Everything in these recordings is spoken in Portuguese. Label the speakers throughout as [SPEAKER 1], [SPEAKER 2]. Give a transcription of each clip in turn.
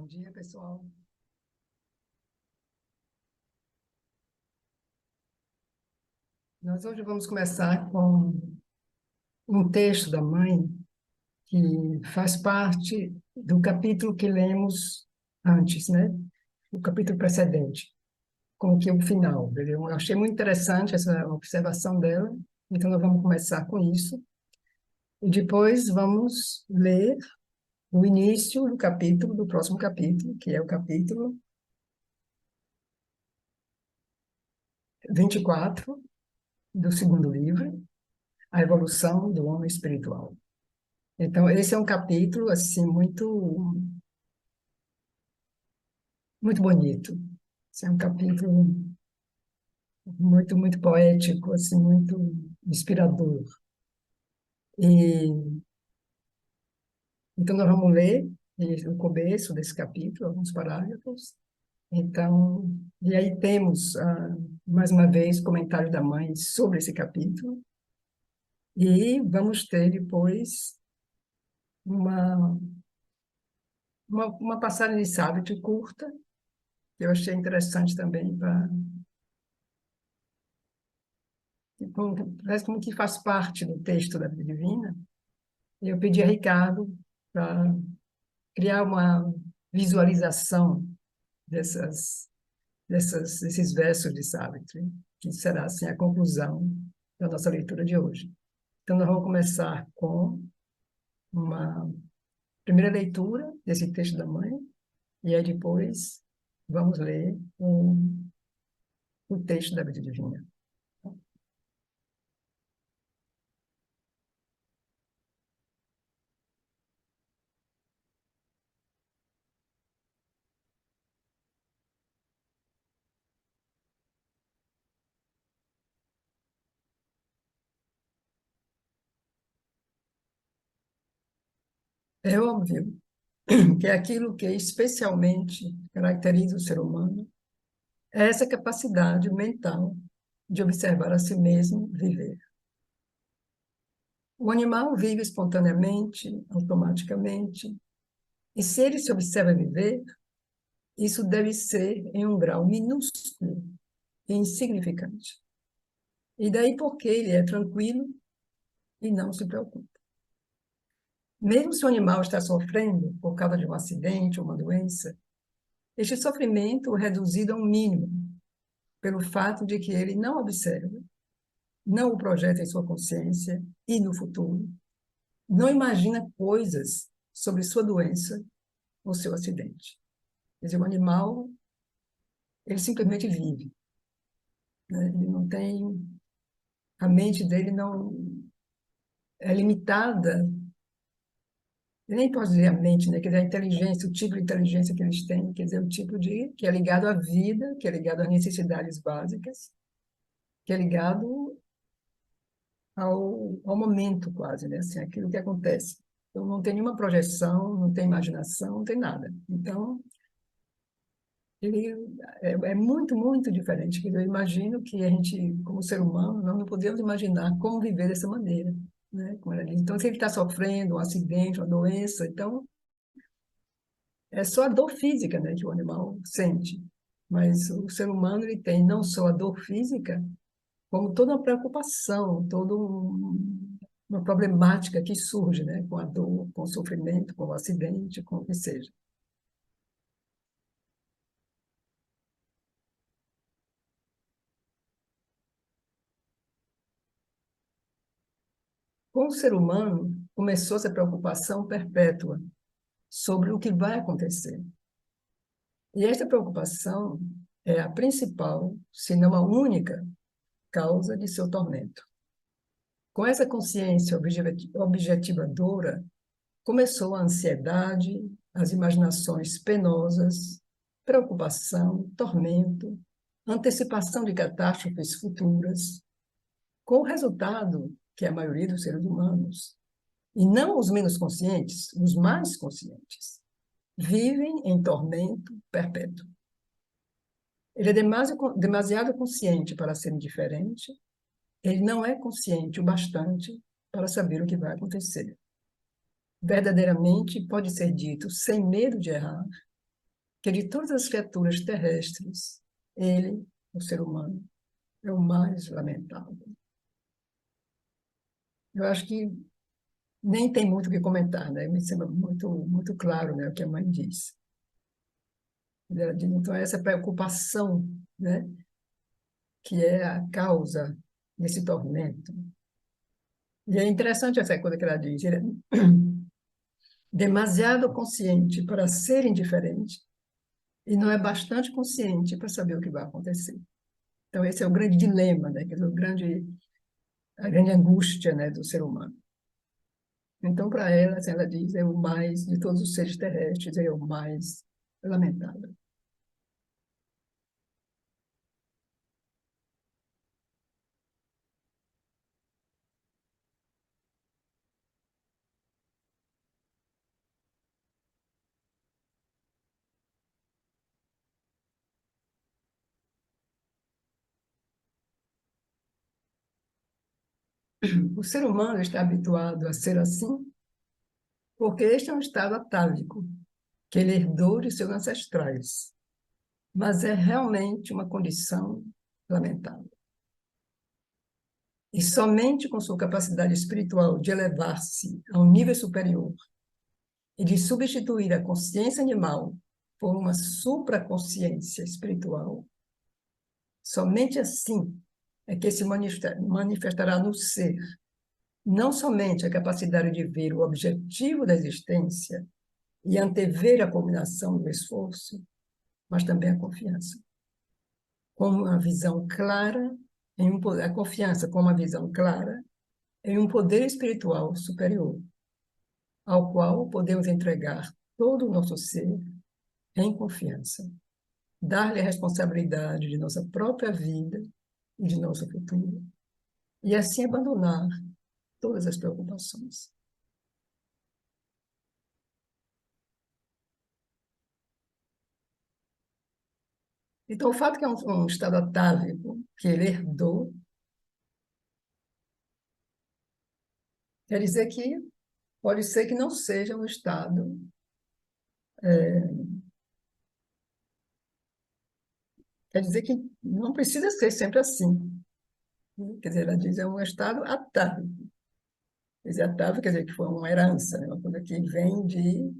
[SPEAKER 1] Bom dia, pessoal. Nós hoje vamos começar com um texto da mãe que faz parte do capítulo que lemos antes, né? O capítulo precedente, com que o final, entendeu? Eu achei muito interessante essa observação dela, então nós vamos começar com isso. E depois vamos ler o início do capítulo, do próximo capítulo, que é o capítulo 24 do segundo livro, A Evolução do Homem Espiritual. Então, esse é um capítulo assim muito bonito. Esse é um capítulo muito poético, assim, muito inspirador. E então nós vamos ler o começo desse capítulo, alguns parágrafos. Então, e aí temos mais uma vez comentário da mãe sobre esse capítulo e vamos ter depois uma uma passagem de sábio curta que eu achei interessante também para parece como que faz parte do texto da Bíblia Divina. E eu pedi a Ricardo para criar uma visualização desses versos de Savitri, que será assim a conclusão da nossa leitura de hoje. Então, nós vamos começar com uma primeira leitura desse texto da mãe, e aí depois vamos ler o texto da Bíblia Divina. É óbvio que é aquilo que especialmente caracteriza o ser humano é essa capacidade mental de observar a si mesmo viver. O animal vive espontaneamente, automaticamente, e se ele se observa viver, isso deve ser em um grau minúsculo e insignificante. E daí porque ele é tranquilo e não se preocupa. Mesmo se o animal está sofrendo por causa de um acidente ou uma doença, este sofrimento é reduzido a um mínimo pelo fato de que ele não observa, não o projeta em sua consciência e no futuro, não imagina coisas sobre sua doença ou seu acidente. Quer dizer, o animal, ele simplesmente vive, né? Ele não tem, a mente dele não é limitada, eu nem posso dizer a mente, né? Quer dizer, a inteligência, o tipo de inteligência que eles têm, quer dizer, o tipo de, que é ligado à vida, que é ligado às necessidades básicas, que é ligado ao momento quase, né? Assim, aquilo que acontece. Então, não tem nenhuma projeção, não tem imaginação, não tem nada. Então, ele é muito diferente. Eu imagino que a gente, como ser humano, nós não podemos imaginar como viver dessa maneira, né? Como ela diz. Então, se ele está sofrendo um acidente, uma doença, então é só a dor física, né, que o animal sente. Mas o ser humano ele tem não só a dor física, como toda uma preocupação, uma problemática que surge, né, com a dor, com o sofrimento, com o acidente, com o que seja. Com o ser humano, começou essa preocupação perpétua sobre o que vai acontecer. E esta preocupação é a principal, se não a única, causa de seu tormento. Com essa consciência objetivadora, começou a ansiedade, as imaginações penosas, preocupação, tormento, antecipação de catástrofes futuras, com o resultado que a maioria dos seres humanos, e não os menos conscientes, os mais conscientes, vivem em tormento perpétuo. Ele é demasiado consciente para ser indiferente, ele não é consciente o bastante para saber o que vai acontecer. Verdadeiramente pode ser dito sem medo de errar que de todas as criaturas terrestres, ele, o ser humano, é o mais lamentável. Eu acho que nem tem muito o que comentar, né? Me sembra muito claro, né, o que a mãe diz. Ela diz, então, essa preocupação, né, que é a causa desse tormento. E é interessante essa coisa que ela diz, ele é demasiado consciente para ser indiferente e não é bastante consciente para saber o que vai acontecer. Então, esse é o grande dilema, né? Quer dizer, a grande angústia, né, do ser humano. Então, para ela, assim, ela diz, é o mais, de todos os seres terrestres, é o mais lamentável. O ser humano está habituado a ser assim porque este é um estado atávico, que ele herdou de seus ancestrais, mas é realmente uma condição lamentável. E somente com sua capacidade espiritual de elevar-se a um nível superior e de substituir a consciência animal por uma supraconsciência espiritual, somente assim é que se manifestará no ser não somente a capacidade de ver o objetivo da existência e antever a culminação do esforço, mas também a confiança. Com uma visão clara, a confiança com uma visão clara em um poder espiritual superior, ao qual podemos entregar todo o nosso ser em confiança, dar-lhe a responsabilidade de nossa própria vida e de nosso futuro, e assim abandonar todas as preocupações. Então, o fato que é um estado atávico que ele herdou, quer dizer que pode ser que não seja um estado, quer dizer que não precisa ser sempre assim. Quer dizer, ela diz é um estado atávico. Quer dizer, atávico quer dizer que foi uma herança, né? Uma coisa que vem de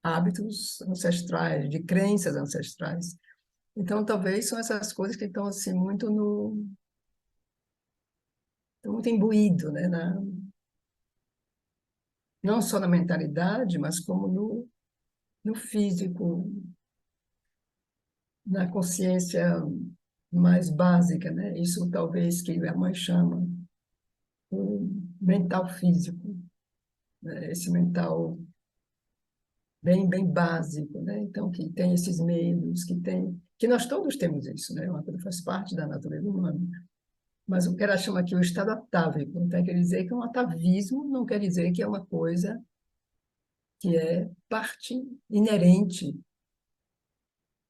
[SPEAKER 1] hábitos ancestrais, de crenças ancestrais. Então, talvez são essas coisas que estão assim muito no muito imbuído, né? Não só na mentalidade, mas como no físico, na consciência mais básica, né? Isso talvez que a mãe chama o mental físico, né? Esse mental bem básico, né? Então que tem esses medos, que nós todos temos isso, né? Uma coisa faz parte da natureza humana. Mas o que ela chama aqui o estado atávico, então quer dizer que um atavismo não quer dizer que é uma coisa que é parte inerente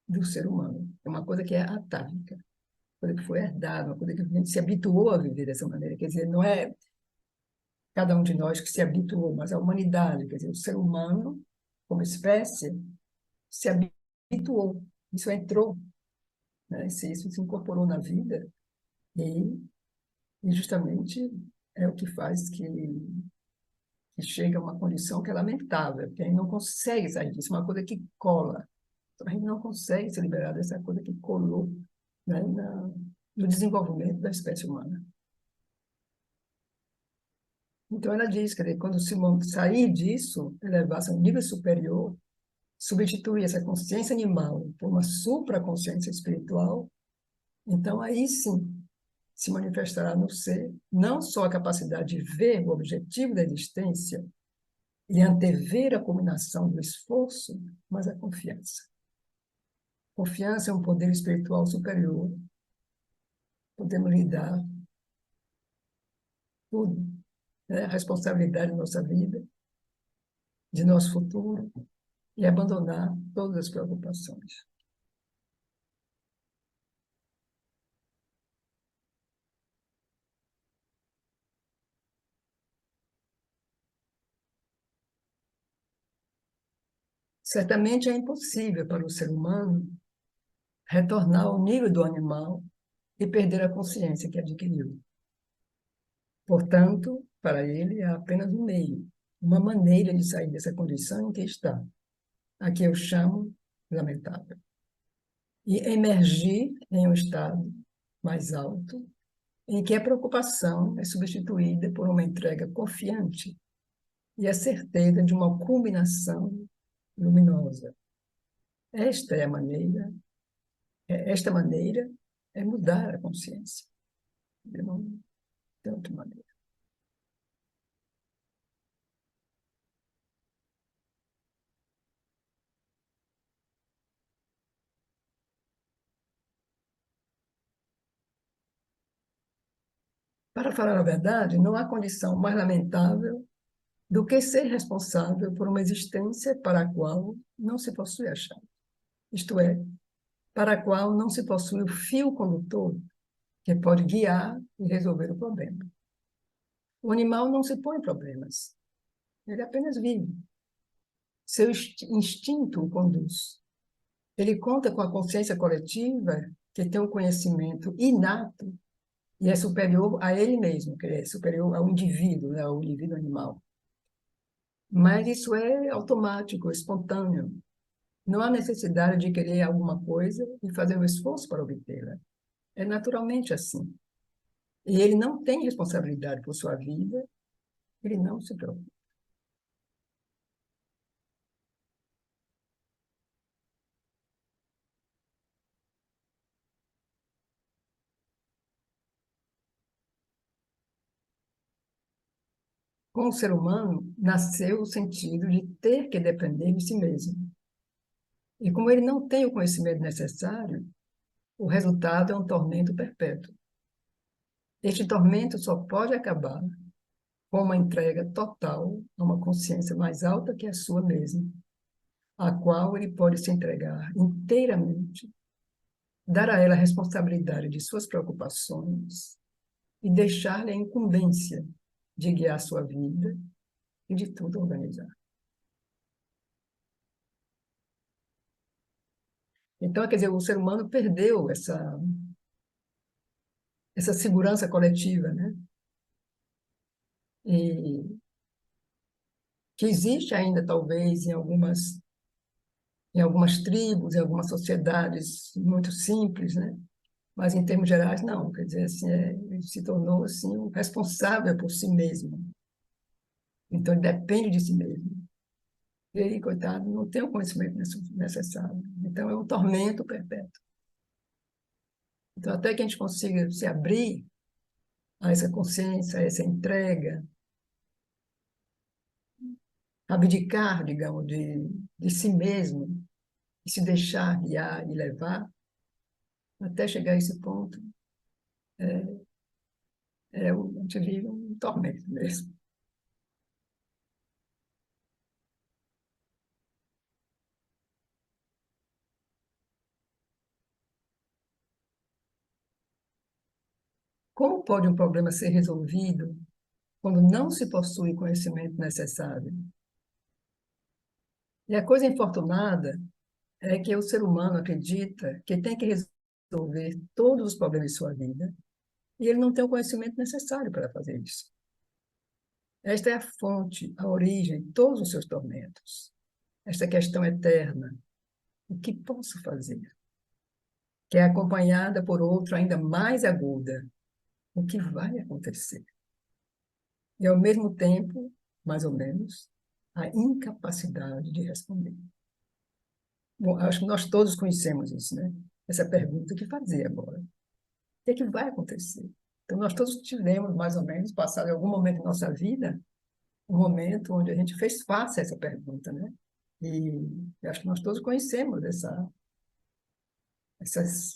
[SPEAKER 1] do ser humano. É uma coisa que é atávica, coisa que foi herdada, uma coisa que a gente se habituou a viver dessa maneira. Quer dizer, não é cada um de nós que se habituou, mas a humanidade, quer dizer, o ser humano, como espécie, se habituou. Isso entrou, né? Isso se incorporou na vida e, e justamente é o que faz que chega a uma condição que é lamentável, que a gente não consegue sair disso, uma coisa que cola. A gente não consegue se liberar dessa coisa que colou, né, no desenvolvimento da espécie humana. Então, ela diz que quando Simão sair disso, elevar-se a um nível superior, substituir essa consciência animal por uma supraconsciência espiritual, então aí sim se manifestará no ser não só a capacidade de ver o objetivo da existência e antever a culminação do esforço, mas a confiança. Confiança é um poder espiritual superior. Podemos lidar tudo, né? A responsabilidade da nossa vida, de nosso futuro, e abandonar todas as preocupações. Certamente é impossível para o ser humano retornar ao nível do animal e perder a consciência que adquiriu. Portanto, para ele é apenas um meio, uma maneira de sair dessa condição em que está, a que eu chamo lamentável, e emergir em um estado mais alto, em que a preocupação é substituída por uma entrega confiante e a certeza de uma culminação luminosa. Esta é a maneira, esta maneira é mudar a consciência. Eu não tenho outra maneira. Para falar a verdade, não há condição mais lamentável do que ser responsável por uma existência para a qual não se possui a chave. Isto é, para a qual não se possui o fio condutor que pode guiar e resolver o problema. O animal não se põe problemas, ele apenas vive. Seu instinto o conduz. Ele conta com a consciência coletiva, que tem um conhecimento inato e é superior a ele mesmo, que é superior ao indivíduo, né, ao indivíduo animal. Mas isso é automático, espontâneo. Não há necessidade de querer alguma coisa e fazer um esforço para obtê-la. É naturalmente assim. E ele não tem responsabilidade por sua vida, ele não se preocupa. Com o ser humano, nasceu o sentido de ter que depender de si mesmo. E como ele não tem o conhecimento necessário, o resultado é um tormento perpétuo. Este tormento só pode acabar com uma entrega total a uma consciência mais alta que a sua mesma, a qual ele pode se entregar inteiramente, dar a ela a responsabilidade de suas preocupações e deixar-lhe a incumbência de guiar sua vida e de tudo organizar. Então, quer dizer, o ser humano perdeu essa segurança coletiva, né? E que existe ainda, talvez, em algumas tribos, em algumas sociedades muito simples, né? Mas, em termos gerais, não. Quer dizer, assim, ele se tornou assim, o responsável por si mesmo. Então, ele depende de si mesmo. E aí, coitado, não tem o conhecimento necessário. Então, é um tormento perpétuo. Então, até que a gente consiga se abrir a essa consciência, a essa entrega, abdicar, digamos, de si mesmo e se deixar guiar e levar, até chegar a esse ponto, a gente vive um tormento mesmo. Como pode um problema ser resolvido quando não se possui o conhecimento necessário? E a coisa infortunada é que o ser humano acredita que tem que resolver todos os problemas de sua vida e ele não tem o conhecimento necessário para fazer isso. Esta é a fonte, a origem de todos os seus tormentos. Esta questão eterna, o que posso fazer? Que é acompanhada por outra ainda mais aguda, o que vai acontecer? E, ao mesmo tempo, mais ou menos, a incapacidade de responder. Bom, acho que nós todos conhecemos isso, né? Essa pergunta que fazer agora. O que é que vai acontecer? Então, nós todos tivemos, mais ou menos, passado em algum momento da nossa vida, um momento onde a gente fez face a essa pergunta, né? E acho que nós todos conhecemos essa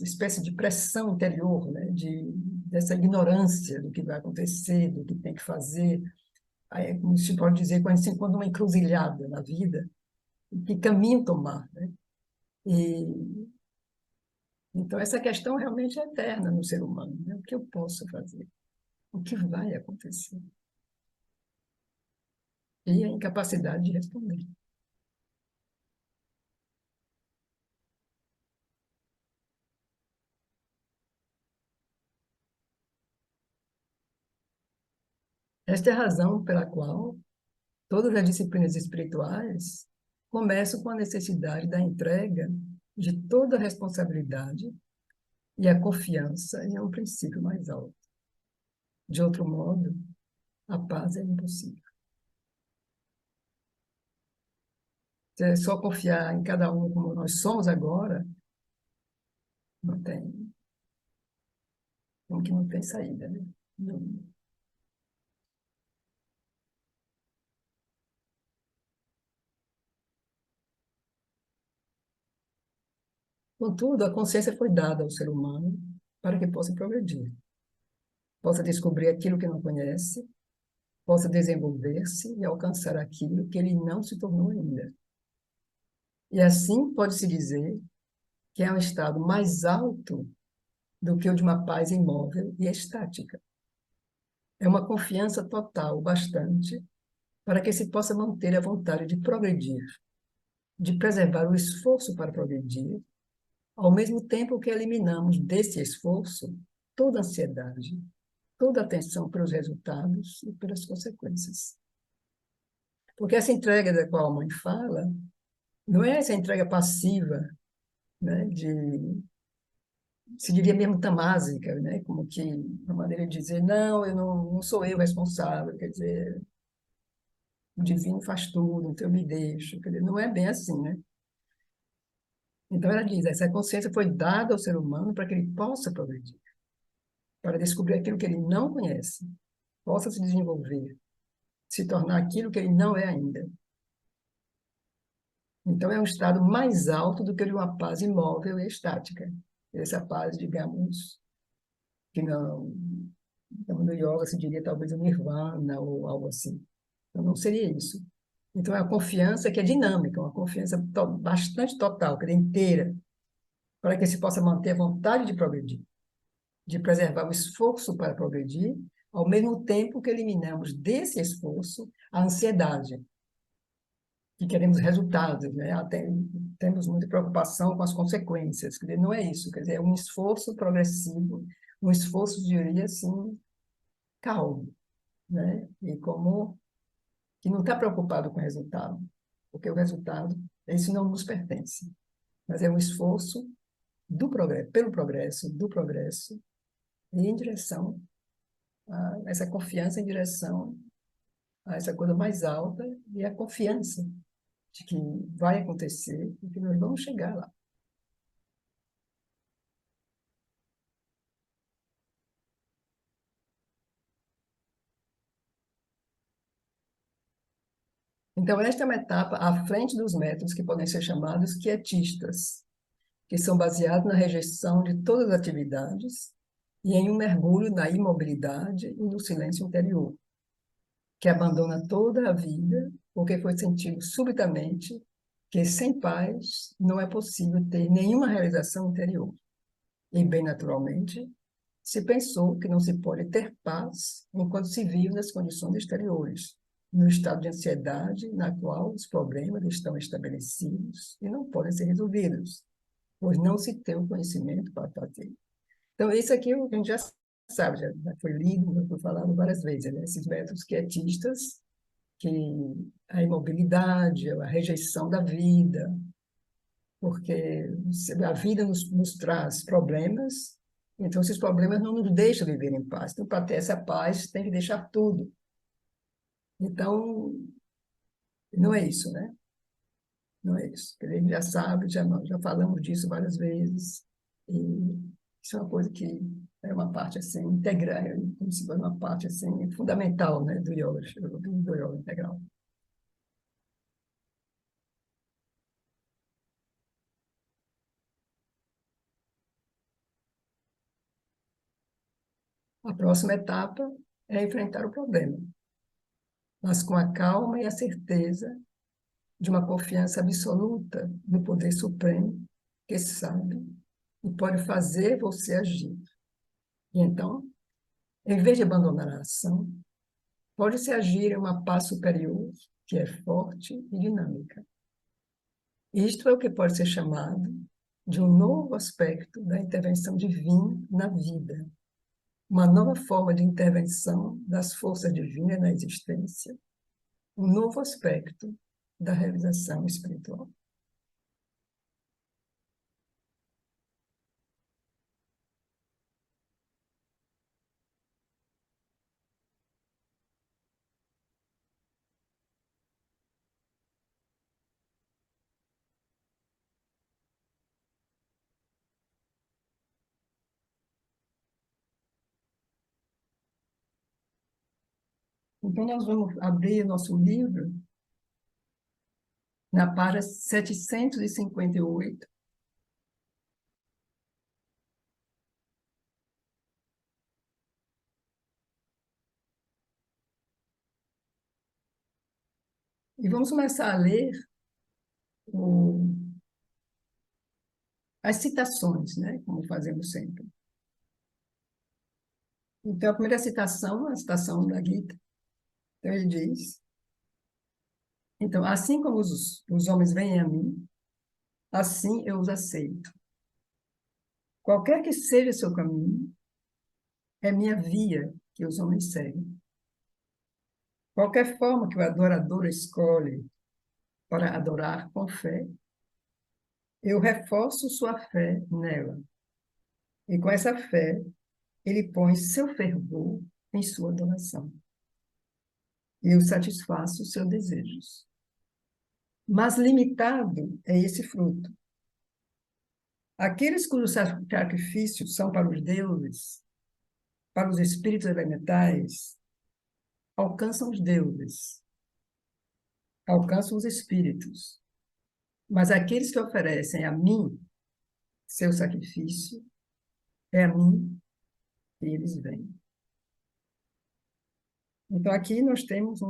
[SPEAKER 1] espécie de pressão interior, né? Dessa ignorância do que vai acontecer, do que tem que fazer. Aí, como se pode dizer, quando a gente se encontra uma encruzilhada na vida, que caminho tomar, né? E, então, essa questão realmente é eterna no ser humano, né? O que eu posso fazer? O que vai acontecer? E a incapacidade de responder. Esta é a razão pela qual todas as disciplinas espirituais começam com a necessidade da entrega de toda a responsabilidade e a confiança em um princípio mais alto. De outro modo, a paz é impossível. Se é só confiar em cada um como nós somos agora, não tem, como que não tem saída, né? Não. Contudo, a consciência foi dada ao ser humano para que possa progredir, possa descobrir aquilo que não conhece, possa desenvolver-se e alcançar aquilo que ele não se tornou ainda. E assim pode-se dizer que é um estado mais alto do que o de uma paz imóvel e estática. É uma confiança total, bastante, para que se possa manter a vontade de progredir, de preservar o esforço para progredir, ao mesmo tempo que eliminamos desse esforço toda ansiedade, toda atenção pelos resultados e pelas consequências. Porque essa entrega da qual a mãe fala não é essa entrega passiva, né, se diria mesmo tamásica, né, como que uma maneira de dizer, não, eu não sou eu responsável, quer dizer, o divino faz tudo, então eu me deixo. Quer dizer, não é bem assim, né? Então ela diz, essa consciência foi dada ao ser humano para que ele possa progredir, para descobrir aquilo que ele não conhece, possa se desenvolver, se tornar aquilo que ele não é ainda. Então é um estado mais alto do que o de uma paz imóvel e estática. Essa paz, digamos, que não, então, no yoga se diria talvez o nirvana ou algo assim. Então não seria isso. Então é a confiança que é dinâmica, uma confiança bastante total, que é inteira, para que se possa manter a vontade de progredir, de preservar o esforço para progredir, ao mesmo tempo que eliminamos desse esforço a ansiedade, que queremos resultados, né? Até temos muita preocupação com as consequências. Quer dizer, não é isso, quer dizer, é um esforço progressivo, um esforço, diria assim, calmo, né? E como que não está preocupado com o resultado, porque o resultado, isso não nos pertence, mas é um esforço do progresso, pelo progresso, do progresso, e em direção a essa confiança, em direção a essa coisa mais alta, e a confiança de que vai acontecer e que nós vamos chegar lá. Então, esta é uma etapa à frente dos métodos que podem ser chamados quietistas, que são baseados na rejeição de todas as atividades e em um mergulho na imobilidade e no silêncio interior, que abandona toda a vida porque foi sentido subitamente que sem paz não é possível ter nenhuma realização interior. E, bem naturalmente, se pensou que não se pode ter paz enquanto se vive nas condições exteriores, no estado de ansiedade na qual os problemas estão estabelecidos e não podem ser resolvidos, pois não se tem o conhecimento para fazer. Então, isso aqui a gente já sabe, já foi lido, já foi falado várias vezes, né? Esses métodos quietistas, que a imobilidade, a rejeição da vida, porque a vida nos traz problemas, então esses problemas não nos deixam viver em paz. Então, para ter essa paz, tem que deixar tudo. Então, não é isso, né? Não é isso. A gente já sabe, já falamos disso várias vezes, e isso é uma coisa que é uma parte assim integral, como se fosse uma parte assim fundamental, né, do yoga integral. A próxima etapa é enfrentar o problema, mas com a calma e a certeza de uma confiança absoluta no poder supremo que sabe e pode fazer você agir. E então, em vez de abandonar a ação, pode-se agir em uma paz superior que é forte e dinâmica. Isto é o que pode ser chamado de um novo aspecto da intervenção divina na vida. uma nova forma de intervenção das forças divinas na existência, um novo aspecto da realização espiritual. Então, nós vamos abrir nosso livro na página 758. E vamos começar a ler o, as citações, né? Como fazemos sempre. Então, a primeira citação é a citação da Gita. Então, ele diz: então, assim como os homens vêm a mim, assim eu os aceito. Qualquer que seja seu caminho, é minha via que os homens seguem. Qualquer forma que o adorador escolhe para adorar com fé, eu reforço sua fé nela. E com essa fé, ele põe seu fervor em sua adoração. E eu satisfaço seus desejos. Mas limitado é esse fruto. Aqueles cujos sacrifícios são para os deuses, para os espíritos elementais, alcançam os deuses, alcançam os espíritos. Mas aqueles que oferecem a mim seu sacrifício, é a mim que eles vêm. Então, aqui nós temos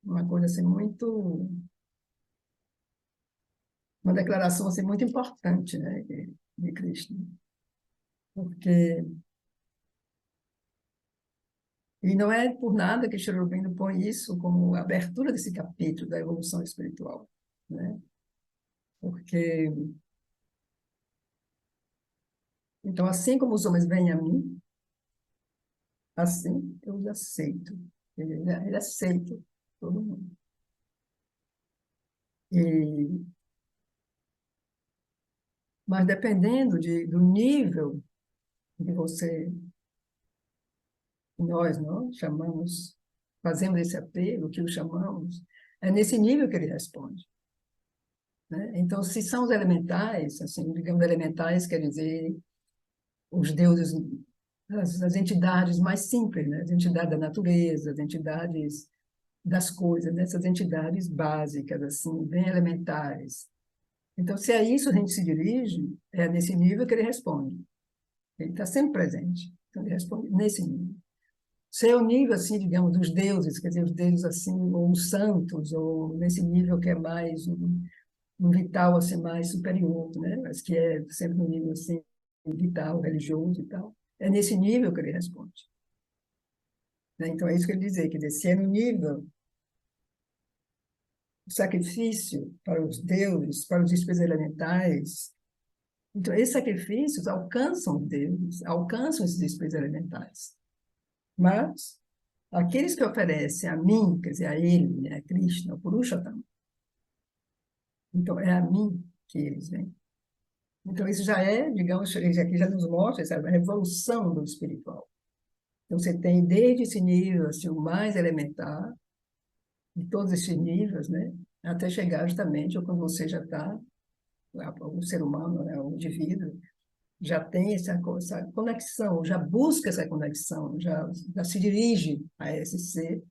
[SPEAKER 1] uma coisa assim uma declaração assim muito importante, né, de Krishna, porque e não é por nada que Sri Aurobindo põe isso como abertura desse capítulo da evolução espiritual, né? Porque então, assim como os homens vêm a mim, assim eu os aceito. Ele aceita todo mundo. E, mas dependendo do nível que nós não chamamos, fazemos esse apelo, que o chamamos, é nesse nível que ele responde, né? Então, se são os elementais, assim, digamos, elementais quer dizer os deuses, as entidades mais simples, né? As entidades da natureza, as entidades das coisas, né? Essas entidades básicas, assim, bem elementares. Então, se é isso que a gente se dirige, é nesse nível que ele responde. Ele está sempre presente. Então, ele responde nesse nível. Se é o nível, assim, digamos, dos deuses, quer dizer, os deuses, assim, ou os santos, ou nesse nível que é mais um vital, assim, mais superior, né? Mas que é sempre no nível, assim, vital, religioso e tal. É nesse nível que ele responde, né? Então, é isso que ele diz, quer dizer, se é no nível do sacrifício para os deuses, para os espíritos elementais, então, esses sacrifícios alcançam os deuses, alcançam esses espíritos elementais. Mas aqueles que oferecem a mim, quer dizer, a ele, né, a Krishna, o Purushottama, então é a mim que eles vêm. Então, isso já é, digamos, isso aqui já nos mostra essa revolução do espiritual. Então, você tem desde esse nível, assim, o mais elementar, de todos esses níveis, né, até chegar justamente quando você já está, o ser humano, né, o indivíduo, já tem essa conexão, já busca essa conexão, já se dirige a esse ser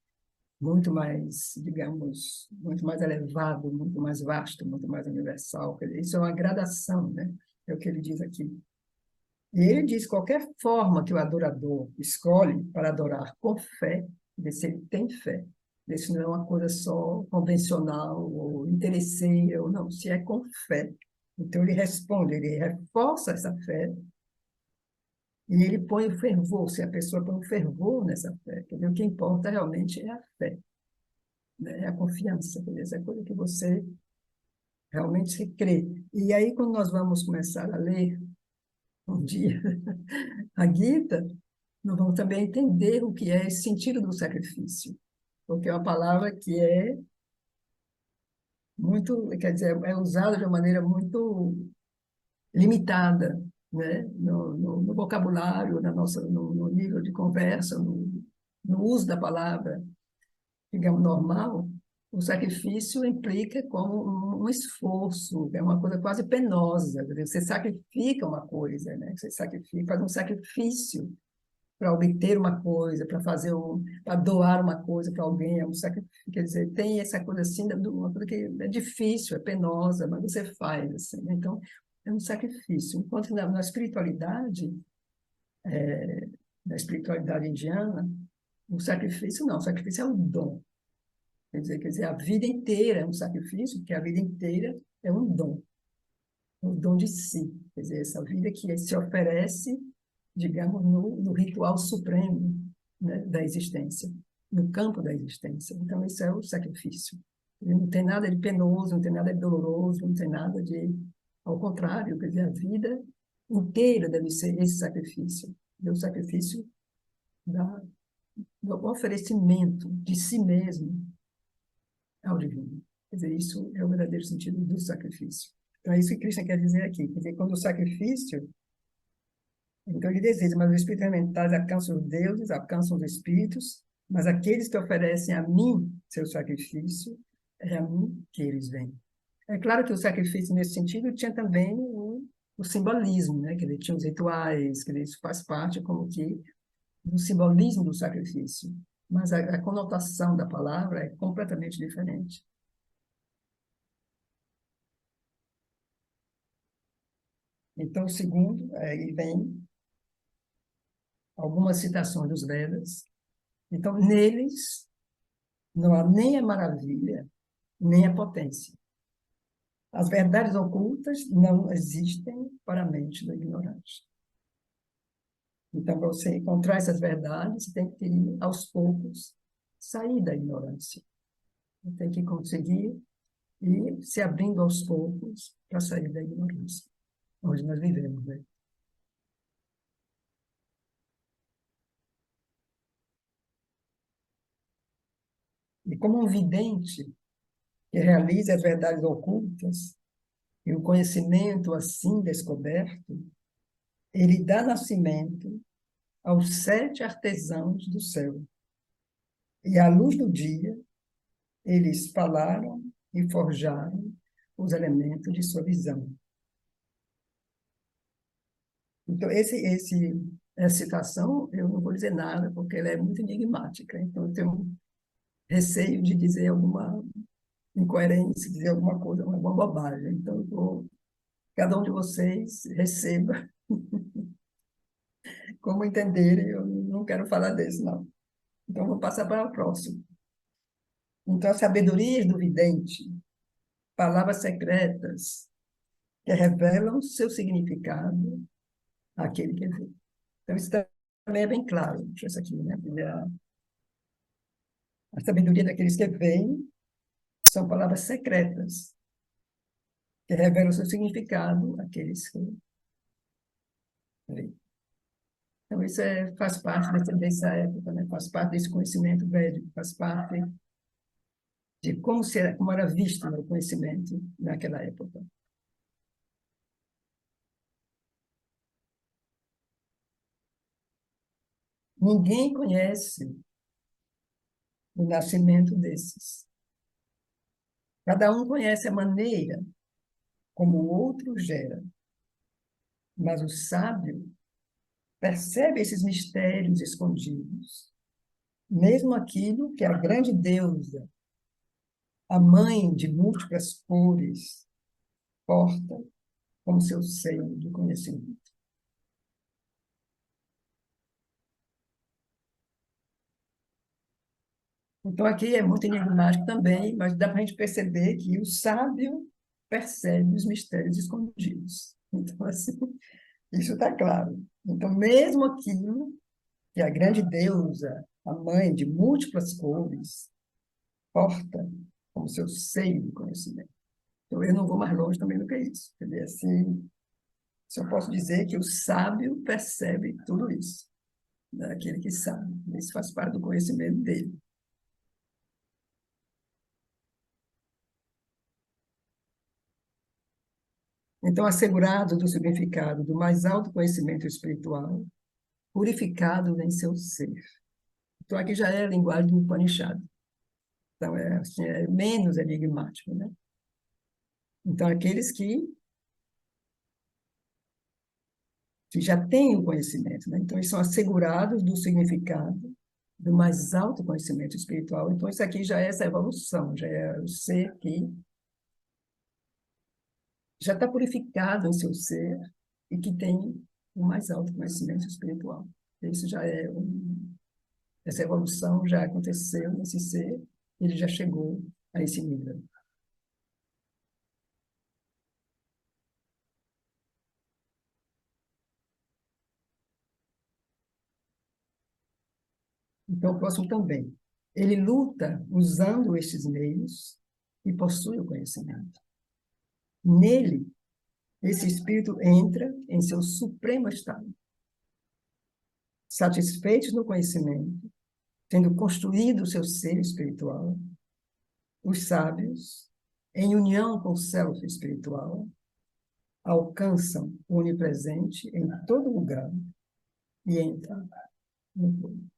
[SPEAKER 1] muito mais, digamos, muito mais elevado, muito mais vasto, muito mais universal. Isso é uma gradação, né? É o que ele diz aqui. E ele diz qualquer forma que o adorador escolhe para adorar com fé, ver se ele tem fé. Isso não é uma coisa só convencional ou interesseira, ou não, se é com fé. Então ele responde, ele reforça essa fé e ele põe o fervor, se a pessoa põe o fervor nessa fé. Quer dizer, o que importa realmente é a fé, né? É a confiança, quer dizer, essa coisa que você realmente se crê. E aí, quando nós vamos começar a ler um dia, a Gita, nós vamos também entender o que é esse sentido do sacrifício, porque é uma palavra que é muito, quer dizer, é usada de uma maneira muito limitada, né? No vocabulário, no nível de conversa, no uso da palavra, digamos, normal. O sacrifício implica como um esforço, é uma coisa quase penosa. Quer dizer, você sacrifica uma coisa, né? Você sacrifica, faz um sacrifício para obter uma coisa, para doar uma coisa para alguém, é um sacrifício. Quer dizer, tem essa coisa assim, uma coisa que é difícil, é penosa, mas você faz assim, né? Então, é um sacrifício. Enquanto na espiritualidade, na espiritualidade indiana, o sacrifício não, o sacrifício é um dom. Quer dizer, a vida inteira é um sacrifício, porque a vida inteira é um dom de si. Quer dizer, essa vida que se oferece, digamos, no ritual supremo, né, da existência, no campo da existência. Então, isso é o sacrifício. Não tem nada de penoso, não tem nada de doloroso, não tem nada de... Ao contrário, quer dizer, a vida inteira deve ser esse sacrifício. O sacrifício da, do oferecimento de si mesmo ao divino. Quer dizer, isso é o verdadeiro sentido do sacrifício. Então, é isso que Krishna quer dizer aqui. Quer dizer, quando o sacrifício, então ele deseja, mas os espíritos elementais alcançam os deuses, alcançam os espíritos, mas aqueles que oferecem a mim seu sacrifício, é a mim que eles vêm. É claro que o sacrifício, nesse sentido, tinha também o simbolismo, né? Que ele tinha os rituais, que isso faz parte como que do simbolismo do sacrifício. Mas a conotação da palavra é completamente diferente. Então, o segundo, aí vem algumas citações dos Vedas. Então, neles não há nem a maravilha, nem a potência. As verdades ocultas não existem para a mente do ignorante. Então, para você encontrar essas verdades, você tem que ir, aos poucos, sair da ignorância. Você tem que conseguir ir se abrindo aos poucos para sair da ignorância, onde nós vivemos, né? E como um vidente que realiza as verdades ocultas, e o conhecimento assim descoberto, ele dá nascimento aos 7 artesãos do céu. E à luz do dia, eles falaram e forjaram os elementos de sua visão. Então, essa citação, eu não vou dizer nada, porque ela é muito enigmática. Então, eu tenho receio de dizer alguma incoerência, dizer alguma coisa, alguma bobagem. Então, cada um de vocês receba como entenderem. Eu não quero falar desse, não. Então, vou passar para o próximo. Então, a sabedoria do vidente, palavras secretas que revelam seu significado àquele que vê. Então, isso também é bem claro, isso aqui, né? A sabedoria daqueles que veem são palavras secretas que revelam seu significado àqueles que veem. Então, isso faz parte dessa época, né? Faz parte desse conhecimento védico, faz parte de como era visto, né, o conhecimento naquela época. Ninguém conhece o nascimento desses. Cada um conhece a maneira como o outro gera, mas o sábio percebe esses mistérios escondidos, mesmo aquilo que a grande deusa, a mãe de múltiplas cores, porta como seu seio de conhecimento. Então, aqui é muito enigmático também, mas dá para a gente perceber que o sábio percebe os mistérios escondidos. Então, assim, isso está claro. Então, mesmo aquilo que a grande deusa, a mãe de múltiplas cores, porta como seu seio de conhecimento. Então, eu não vou mais longe também do que isso. Quer dizer, assim, Só posso dizer que o sábio percebe tudo isso, né? Aquele que sabe. Isso faz parte do conhecimento dele. Então, assegurado do significado do mais alto conhecimento espiritual, purificado em seu ser. Então, aqui já é a linguagem do Upanishad. Então, assim, é menos enigmático, né? Então, aqueles que já têm o conhecimento, né? Então, eles são assegurados do significado do mais alto conhecimento espiritual. Então, isso aqui já é essa evolução, já é o ser que já está purificado em seu ser e que tem o mais alto conhecimento espiritual. Isso já é essa evolução já aconteceu nesse ser, ele já chegou a esse nível. Então, o próximo também. Ele luta usando estes meios e possui o conhecimento. Nele, esse espírito entra em seu supremo estado. Satisfeito no conhecimento, tendo construído o seu ser espiritual, os sábios, em união com o self espiritual, alcançam o onipresente em todo lugar e entram no todo.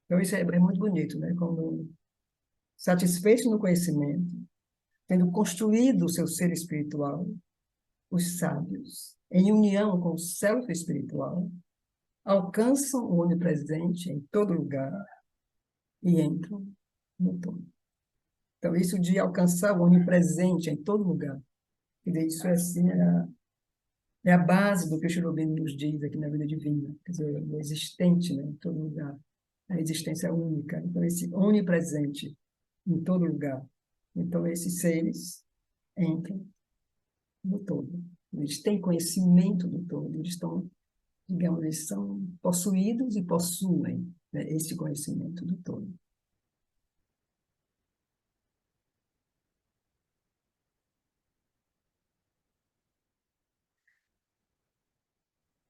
[SPEAKER 1] Então, isso é muito bonito, né? Como satisfeito no conhecimento, tendo construído o seu ser espiritual, os sábios, em união com o self espiritual, alcançam o onipresente em todo lugar e entram no todo. Então, isso de alcançar o onipresente em todo lugar, isso é, assim, é a base do que o Sri Aurobindo nos diz aqui na vida divina, quer dizer, o existente, né, em todo lugar. A existência única. Então, esse onipresente em todo lugar. Então, esses seres entram no todo. Eles têm conhecimento do todo, eles estão, digamos, eles são possuídos e possuem, né, esse conhecimento do todo.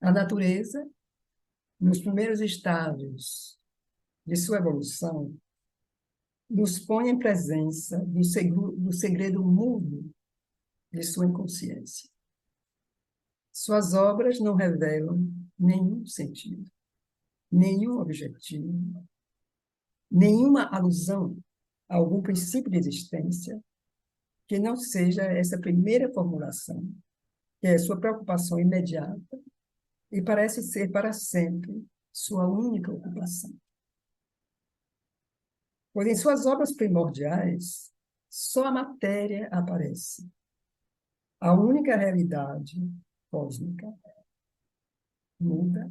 [SPEAKER 1] A natureza, nos primeiros estágios de sua evolução, nos põe em presença do segredo mudo de sua inconsciência. Suas obras não revelam nenhum sentido, nenhum objetivo, nenhuma alusão a algum princípio de existência que não seja essa primeira formulação, que é sua preocupação imediata e parece ser para sempre sua única ocupação. Pois em suas obras primordiais, só a matéria aparece, a única realidade cósmica, muda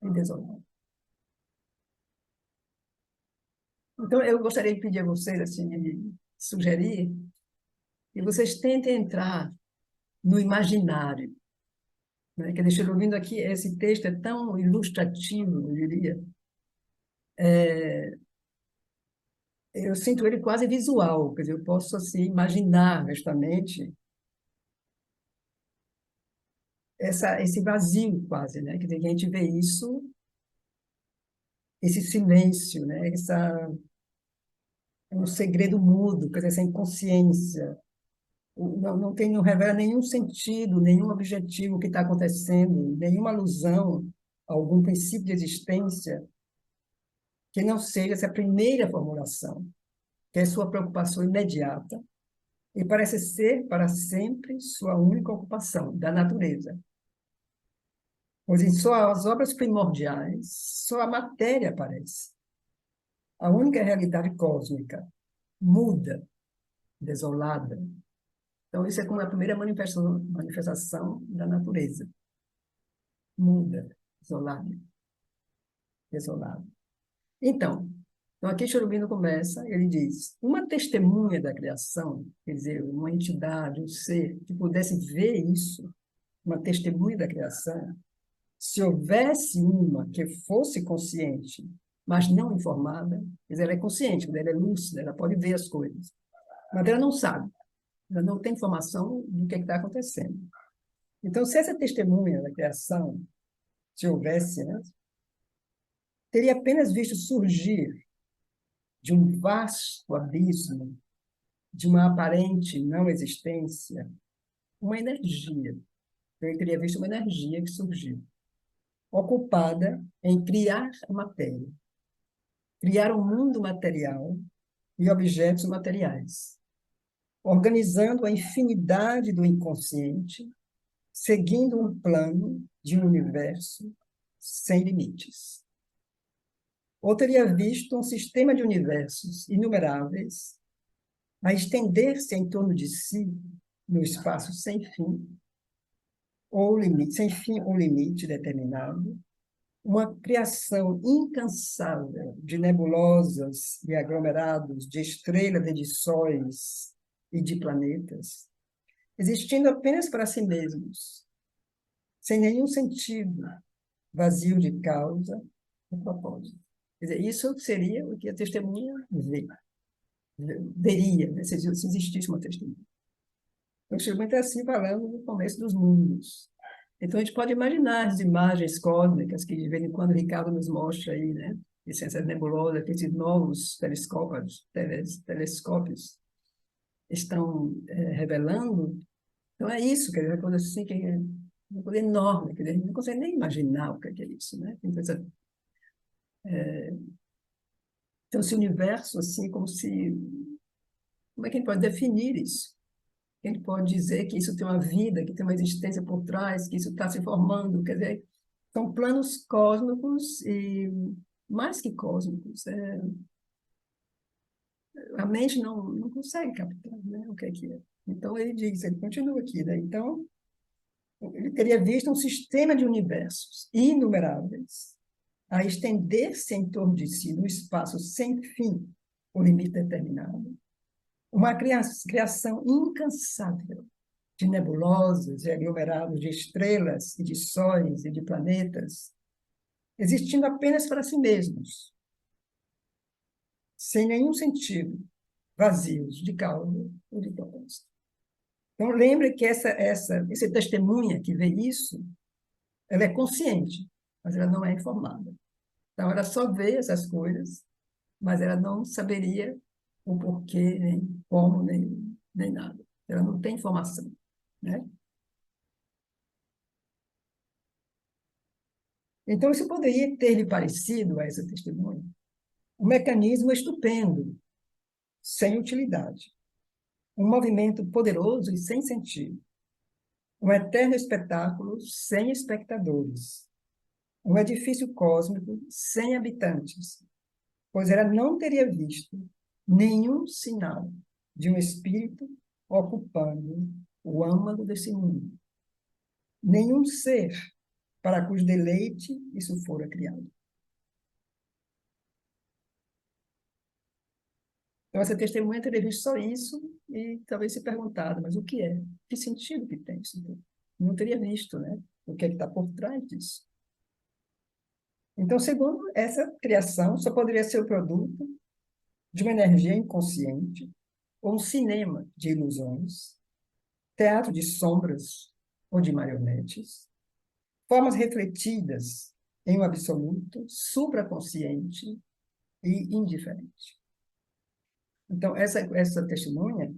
[SPEAKER 1] e desolada. Então, eu gostaria de pedir a vocês, assim, de sugerir que vocês tentem entrar no imaginário, né? Que deixa eu ouvindo aqui, esse texto é tão ilustrativo, eu diria. Eu sinto ele quase visual, quer dizer, eu posso assim imaginar justamente esse vazio quase, né? Quer dizer, que a gente vê isso, esse silêncio, né? Um segredo mudo, quer dizer, essa inconsciência. Não revela nenhum sentido, nenhum objetivo que está acontecendo, nenhuma alusão a algum princípio de existência que não seja essa primeira formulação, que é sua preocupação imediata e parece ser para sempre sua única ocupação, da natureza. Pois em suas obras primordiais, só a matéria aparece. A única realidade cósmica, muda, desolada. Então, isso é como a primeira manifestação da natureza. Muda, desolada, desolada. Então aqui Cherubino começa, ele diz, uma testemunha da criação, quer dizer, uma entidade, um ser, que pudesse ver isso, uma testemunha da criação, se houvesse uma que fosse consciente, mas não informada, quer dizer, ela é consciente, ela é lúcida, ela pode ver as coisas, mas ela não sabe, ela não tem informação do que está acontecendo. Então, se essa testemunha da criação, se houvesse, né, teria apenas visto surgir de um vasto abismo, de uma aparente não existência, uma energia. Eu teria visto uma energia que surgiu, ocupada em criar a matéria, criar um mundo material e objetos materiais, organizando a infinidade do inconsciente, seguindo um plano de um universo sem limites. Ou teria visto um sistema de universos inumeráveis a estender-se em torno de si no espaço sem fim, ou limite, sem fim ou limite determinado, uma criação incansável de nebulosas e aglomerados de estrelas e de sóis e de planetas, existindo apenas para si mesmos, sem nenhum sentido, vazio de causa e propósito. Quer dizer, isso seria o que a testemunha veria, né, se existisse uma testemunha. Então, chegou muito assim falando no começo dos mundos. Então, a gente pode imaginar as imagens cósmicas que, de vez em quando, o Ricardo nos mostra aí, né? Essas nebulosas, esses novos telescópios estão revelando. Então, é isso, quer dizer, uma coisa assim, que é uma coisa enorme, quer dizer, a gente não consegue nem imaginar o que é isso, né? Então, esse universo, assim, como se... Como é que a gente pode definir isso? A gente pode dizer que isso tem uma vida, que tem uma existência por trás, que isso está se formando, quer dizer, são planos cósmicos e mais que cósmicos. A mente não consegue captar, né, o que é que é. Então, ele diz, ele continua aqui, né? Então, ele teria visto um sistema de universos inumeráveis a estender-se em torno de si no espaço sem fim, o limite determinado, uma criação incansável de nebulosas e aglomerados de estrelas e de sóis e de planetas, existindo apenas para si mesmos, sem nenhum sentido, vazios de causa ou de propósito. Então, lembre que essa testemunha que vê isso, ela é consciente, mas ela não é informada. Então, ela só vê essas coisas, mas ela não saberia o porquê, nem como, nem nada. Ela não tem informação, né? Então, isso poderia ter lhe parecido a essa testemunha um mecanismo estupendo, sem utilidade, um movimento poderoso e sem sentido, um eterno espetáculo sem espectadores, um edifício cósmico sem habitantes, pois ela não teria visto nenhum sinal de um espírito ocupando o âmago desse mundo, nenhum ser para cujo deleite isso fora criado. Então, essa testemunha teria visto só isso e talvez se perguntado, mas o que é? Que sentido que tem isso? Não teria visto, né? O que é que está por trás disso. Então, segundo essa criação, só poderia ser o produto de uma energia inconsciente ou um cinema de ilusões, teatro de sombras ou de marionetes, formas refletidas em um absoluto supraconsciente e indiferente. Então, essa testemunha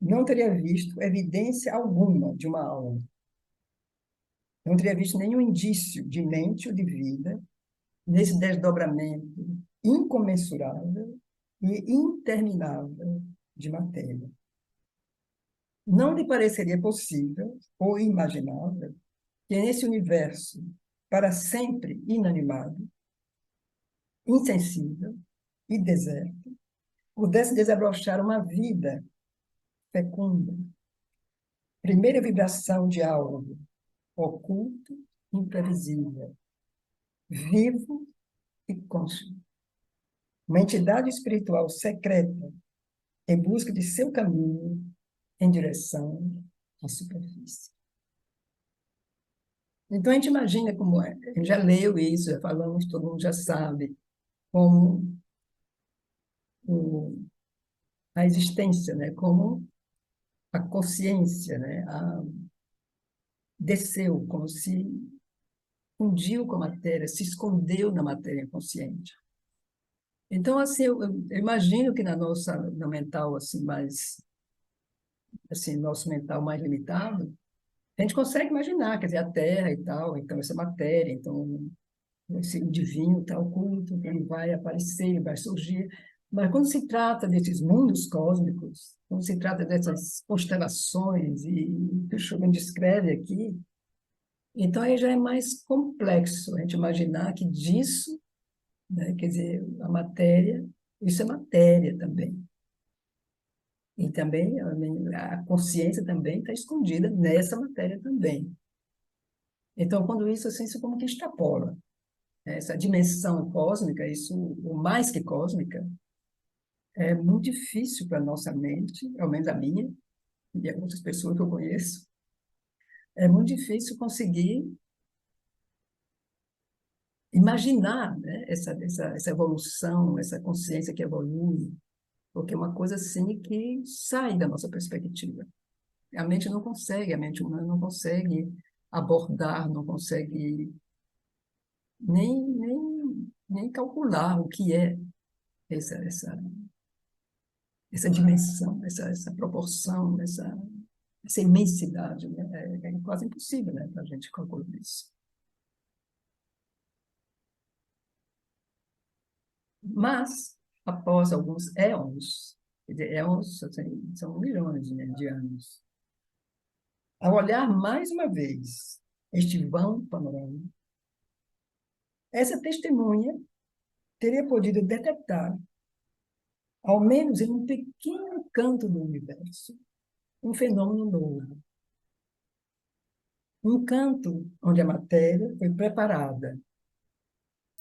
[SPEAKER 1] não teria visto evidência alguma de uma alma, não teria visto nenhum indício de mente ou de vida nesse desdobramento incomensurável e interminável de matéria. Não lhe pareceria possível ou imaginável que nesse universo para sempre inanimado, insensível e deserto, pudesse desabrochar uma vida fecunda, primeira vibração de algo oculto, imprevisível, vivo e cônscio. Uma entidade espiritual secreta em busca de seu caminho em direção à superfície. Então, a gente imagina como é. A gente já leu isso, já falamos, todo mundo já sabe, como a existência, né? Como a consciência, né? desceu, como se fundiu com a matéria, se escondeu na matéria inconsciente. Então, assim, eu imagino que na nossa, no mental, assim, mais, assim, nosso mental mais limitado, a gente consegue imaginar, quer dizer, a Terra e tal, então essa matéria, então esse divino está oculto, que ele vai aparecer, ele vai surgir. Mas quando se trata desses mundos cósmicos, quando se trata dessas constelações e que o Schumann descreve aqui, então aí já é mais complexo a gente imaginar que disso, né, quer dizer, a matéria, isso é matéria também. E também a consciência também está escondida nessa matéria também. Então, quando isso como que extrapola, né, essa dimensão cósmica, isso, o mais que cósmica, é muito difícil para a nossa mente, ao menos a minha, e outras pessoas que eu conheço, é muito difícil conseguir imaginar, né, essa evolução, essa consciência que evolui, porque é uma coisa assim que sai da nossa perspectiva. A mente não consegue, a mente humana não consegue abordar, não consegue nem calcular o que é essa, essa, essa dimensão, essa proporção, essa imensidade. Né? É quase impossível, né, para a gente calcular isso. Mas, após alguns éons, quer dizer, éons assim, são milhões, né, de anos, ao olhar mais uma vez este vão panorama, essa testemunha teria podido detectar, ao menos em um pequeno canto do universo, um fenômeno novo. Um canto onde a matéria foi preparada,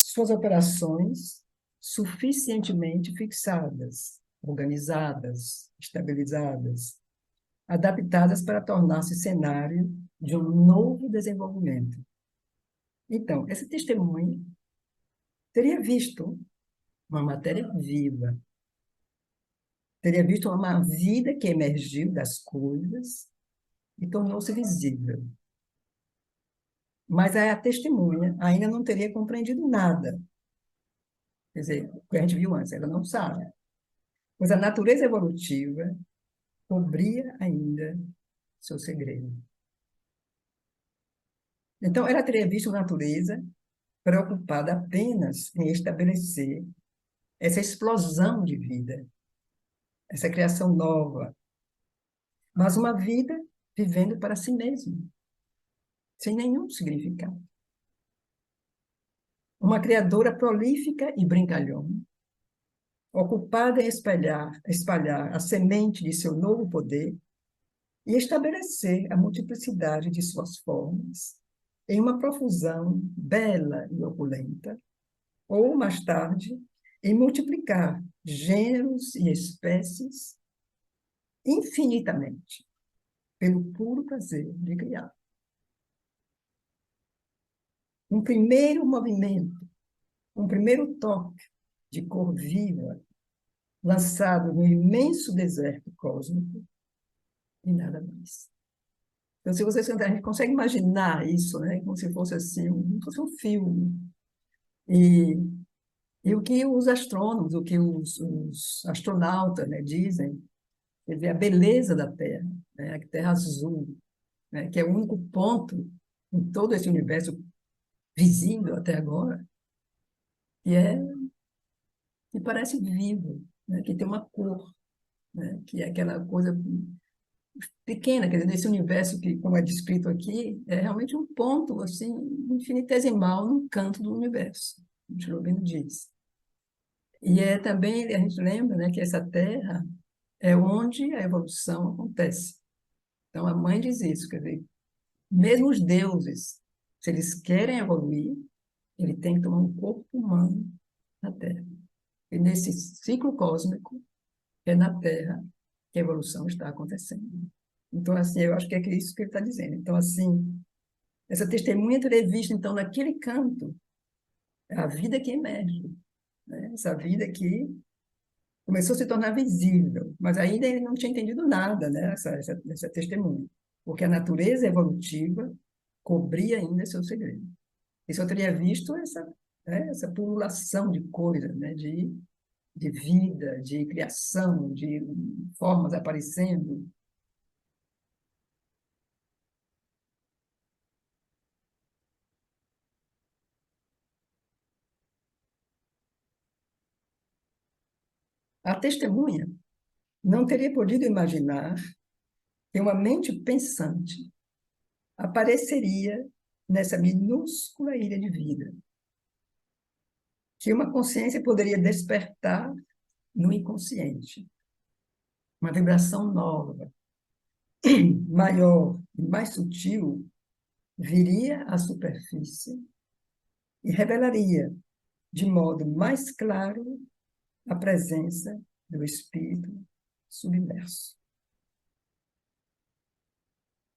[SPEAKER 1] suas operações suficientemente fixadas, organizadas, estabilizadas, adaptadas para tornar-se cenário de um novo desenvolvimento. Então, essa testemunha teria visto uma matéria viva, teria visto uma vida que emergiu das coisas e tornou-se visível. Mas a testemunha ainda não teria compreendido nada. Quer dizer, o que a gente viu antes, ela não sabe. Pois a natureza evolutiva cobria ainda seu segredo. Então, ela teria visto a natureza preocupada apenas em estabelecer essa explosão de vida, essa criação nova, mas uma vida vivendo para si mesma, sem nenhum significado. Uma criadora prolífica e brincalhona, ocupada em espalhar a semente de seu novo poder e estabelecer a multiplicidade de suas formas em uma profusão bela e opulenta, ou, mais tarde, em multiplicar gêneros e espécies infinitamente, pelo puro prazer de criar. Um primeiro movimento, um primeiro toque de cor viva, lançado no imenso deserto cósmico, e nada mais. Então, se você sentar, a gente consegue imaginar isso, né? Como se fosse assim, como se fosse um filme. E, e o que os astrônomos, o que os astronautas, né, dizem, quer dizer, a beleza da Terra, né? A Terra azul, né? Que é o único ponto em todo esse universo visível até agora, e que parece vivo, né? Que tem uma cor, né? Que é aquela coisa pequena, quer dizer, nesse universo que, como é descrito aqui, é realmente um ponto assim infinitesimal num canto do universo, o Schlumberger diz. E é também, a gente lembra, né, que essa Terra é onde a evolução acontece. Então, a mãe diz isso, quer dizer, mesmo os deuses, se eles querem evoluir, ele tem que tomar um corpo humano na Terra. E nesse ciclo cósmico, é na Terra que a evolução está acontecendo. Então, assim, eu acho que é isso que ele está dizendo. Então, assim, essa testemunha teria visto, então, naquele canto, a vida que emerge, né? Essa vida que começou a se tornar visível, mas ainda ele não tinha entendido nada, né? Essa testemunha. Porque a natureza evolutiva cobria ainda seu segredo. E só teria visto essa pululação de coisas, né? De vida, de criação, de formas aparecendo. A testemunha não teria podido imaginar que uma mente pensante apareceria nessa minúscula ilha de vida, que uma consciência poderia despertar no inconsciente, uma vibração nova, maior e mais sutil, viria à superfície e revelaria de modo mais claro a presença do espírito submerso.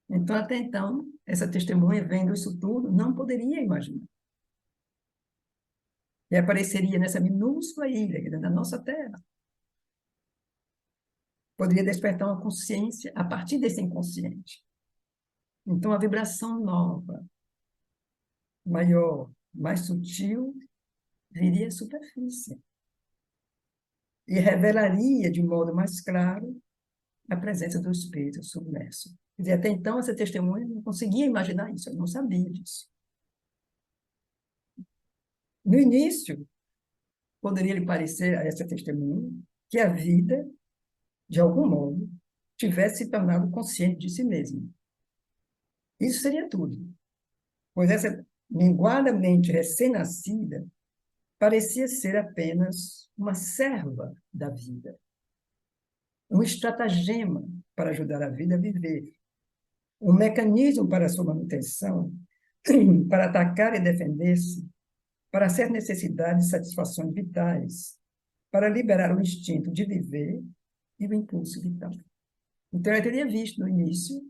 [SPEAKER 1] Então, até então, essa testemunha, vendo isso tudo, não poderia imaginar. E apareceria nessa minúscula ilha, que é da nossa Terra. Poderia despertar uma consciência a partir desse inconsciente. Então, a vibração nova, maior, mais sutil, viria à superfície e revelaria de modo mais claro a presença do espírito submerso. Quer dizer, até então, essa testemunha não conseguia imaginar isso, eu não sabia disso. No início, poderia lhe parecer a essa testemunha que a vida, de algum modo, tivesse se tornado consciente de si mesma. Isso seria tudo, pois essa minguada mente recém-nascida parecia ser apenas uma serva da vida, um estratagema para ajudar a vida a viver, um mecanismo para sua manutenção, para atacar e defender-se, para ser necessidades e satisfações vitais, para liberar o instinto de viver e o impulso vital. Então, eu teria visto no início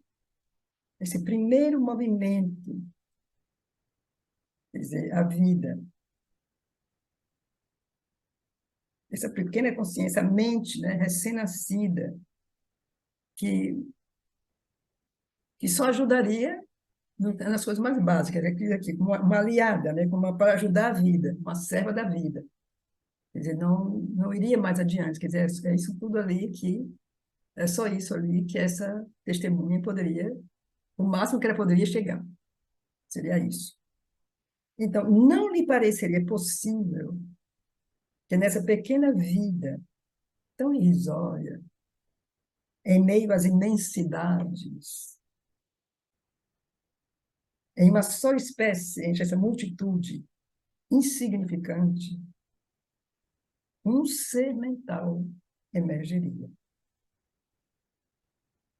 [SPEAKER 1] esse primeiro movimento, quer dizer, a vida, essa pequena consciência, a mente, né, recém-nascida, que, que só ajudaria nas coisas mais básicas, aqui, uma aliada, né, para ajudar a vida, uma serva da vida. Quer dizer, não iria mais adiante, quer dizer, é isso tudo ali que, é só isso ali que essa testemunha poderia, o máximo que ela poderia chegar, seria isso. Então, não lhe pareceria possível que nessa pequena vida tão irrisória, em meio às imensidades, em uma só espécie, entre essa multitude insignificante, um ser mental emergeria.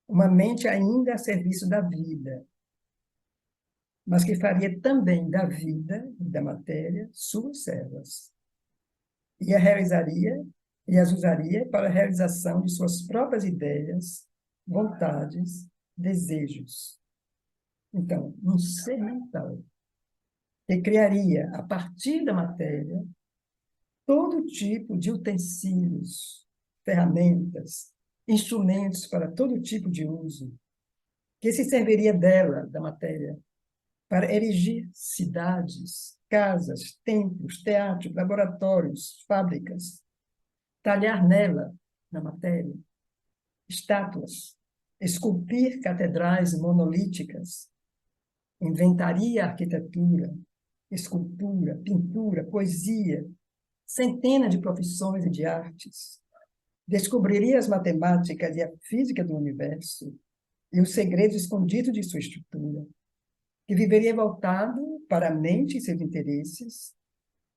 [SPEAKER 1] Uma mente ainda a serviço da vida, mas que faria também da vida e da matéria suas servas. E a realizaria e as usaria para a realização de suas próprias ideias, vontades, desejos. Então, um ser mental que criaria, a partir da matéria, todo tipo de utensílios, ferramentas, instrumentos para todo tipo de uso, que se serviria dela, da matéria, para erigir cidades, casas, templos, teatros, laboratórios, fábricas, talhar nela, na matéria, estátuas, esculpir catedrais monolíticas, inventaria arquitetura, escultura, pintura, poesia, centenas de profissões e de artes, descobriria as matemáticas e a física do universo e os segredos escondidos de sua estrutura, que viveria voltado para a mente e seus interesses,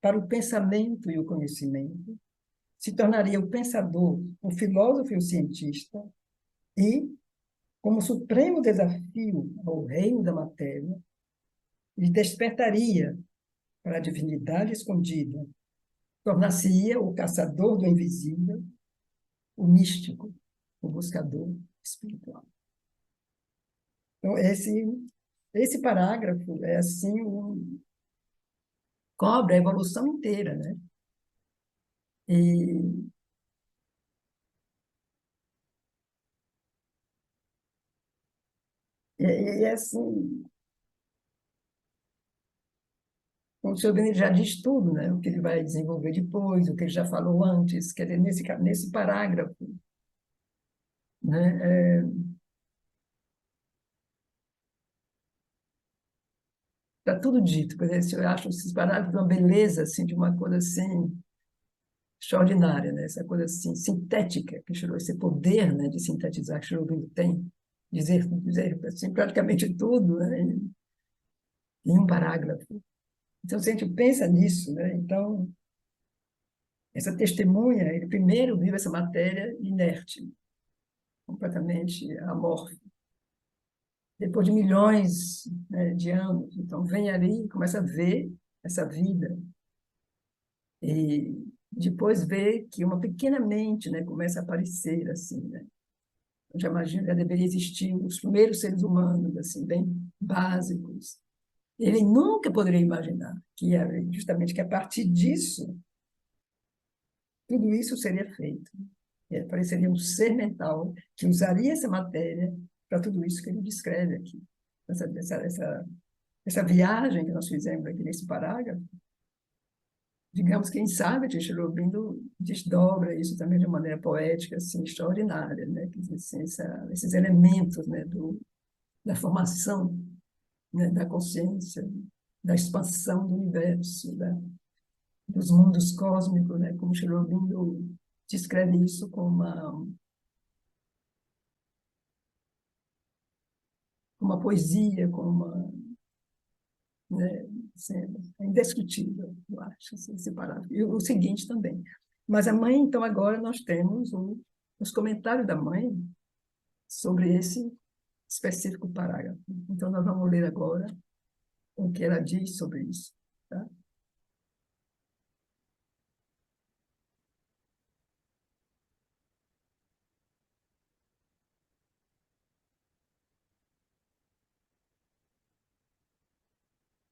[SPEAKER 1] para o pensamento e o conhecimento, se tornaria o pensador, o filósofo e o cientista, e, como supremo desafio ao reino da matéria, lhe despertaria para a divindade escondida, tornar-se-ia o caçador do invisível, o místico, o buscador espiritual. Então, esse parágrafo é assim cobre a evolução inteira, né? E, e assim, o senhor Benedito já diz tudo, né? O que ele vai desenvolver depois, o que ele já falou antes, quer dizer, nesse parágrafo, né? Está tudo dito. Quer dizer, eu acho esses parágrafos uma beleza, assim, de uma coisa assim extraordinária, né? Essa coisa assim sintética que Cherubim, esse poder, né, de sintetizar que Cherubim tem, dizer assim, praticamente tudo, né, em um parágrafo. Então, se a gente pensa nisso, né, então essa testemunha, ele primeiro viu essa matéria inerte, completamente amorfa. Depois de milhões, né, de anos, então vem ali e começa a ver essa vida. E depois vê que uma pequena mente, né, começa a aparecer assim, né? Eu já imagino que já deveria existir os primeiros seres humanos, assim, bem básicos. Ele nunca poderia imaginar que justamente que a partir disso tudo isso seria feito. Ele apareceria um ser mental que usaria essa matéria para tudo isso que ele descreve aqui. Essa viagem que nós fizemos aqui nesse parágrafo, digamos, quem sabe, Cherubim desdobra isso também de uma maneira poética, assim, extraordinária, né? Quer dizer, assim, esses elementos, né, da formação, né, da consciência, da expansão do universo, dos mundos cósmicos, né? Como Cherubim descreve isso como uma poesia, como uma, né, assim, é indescritível, eu acho, assim, esse parágrafo. E o seguinte também. Mas a mãe, então, agora nós temos os comentários da mãe sobre esse específico parágrafo. Então, nós vamos ler agora o que ela diz sobre isso. Tá?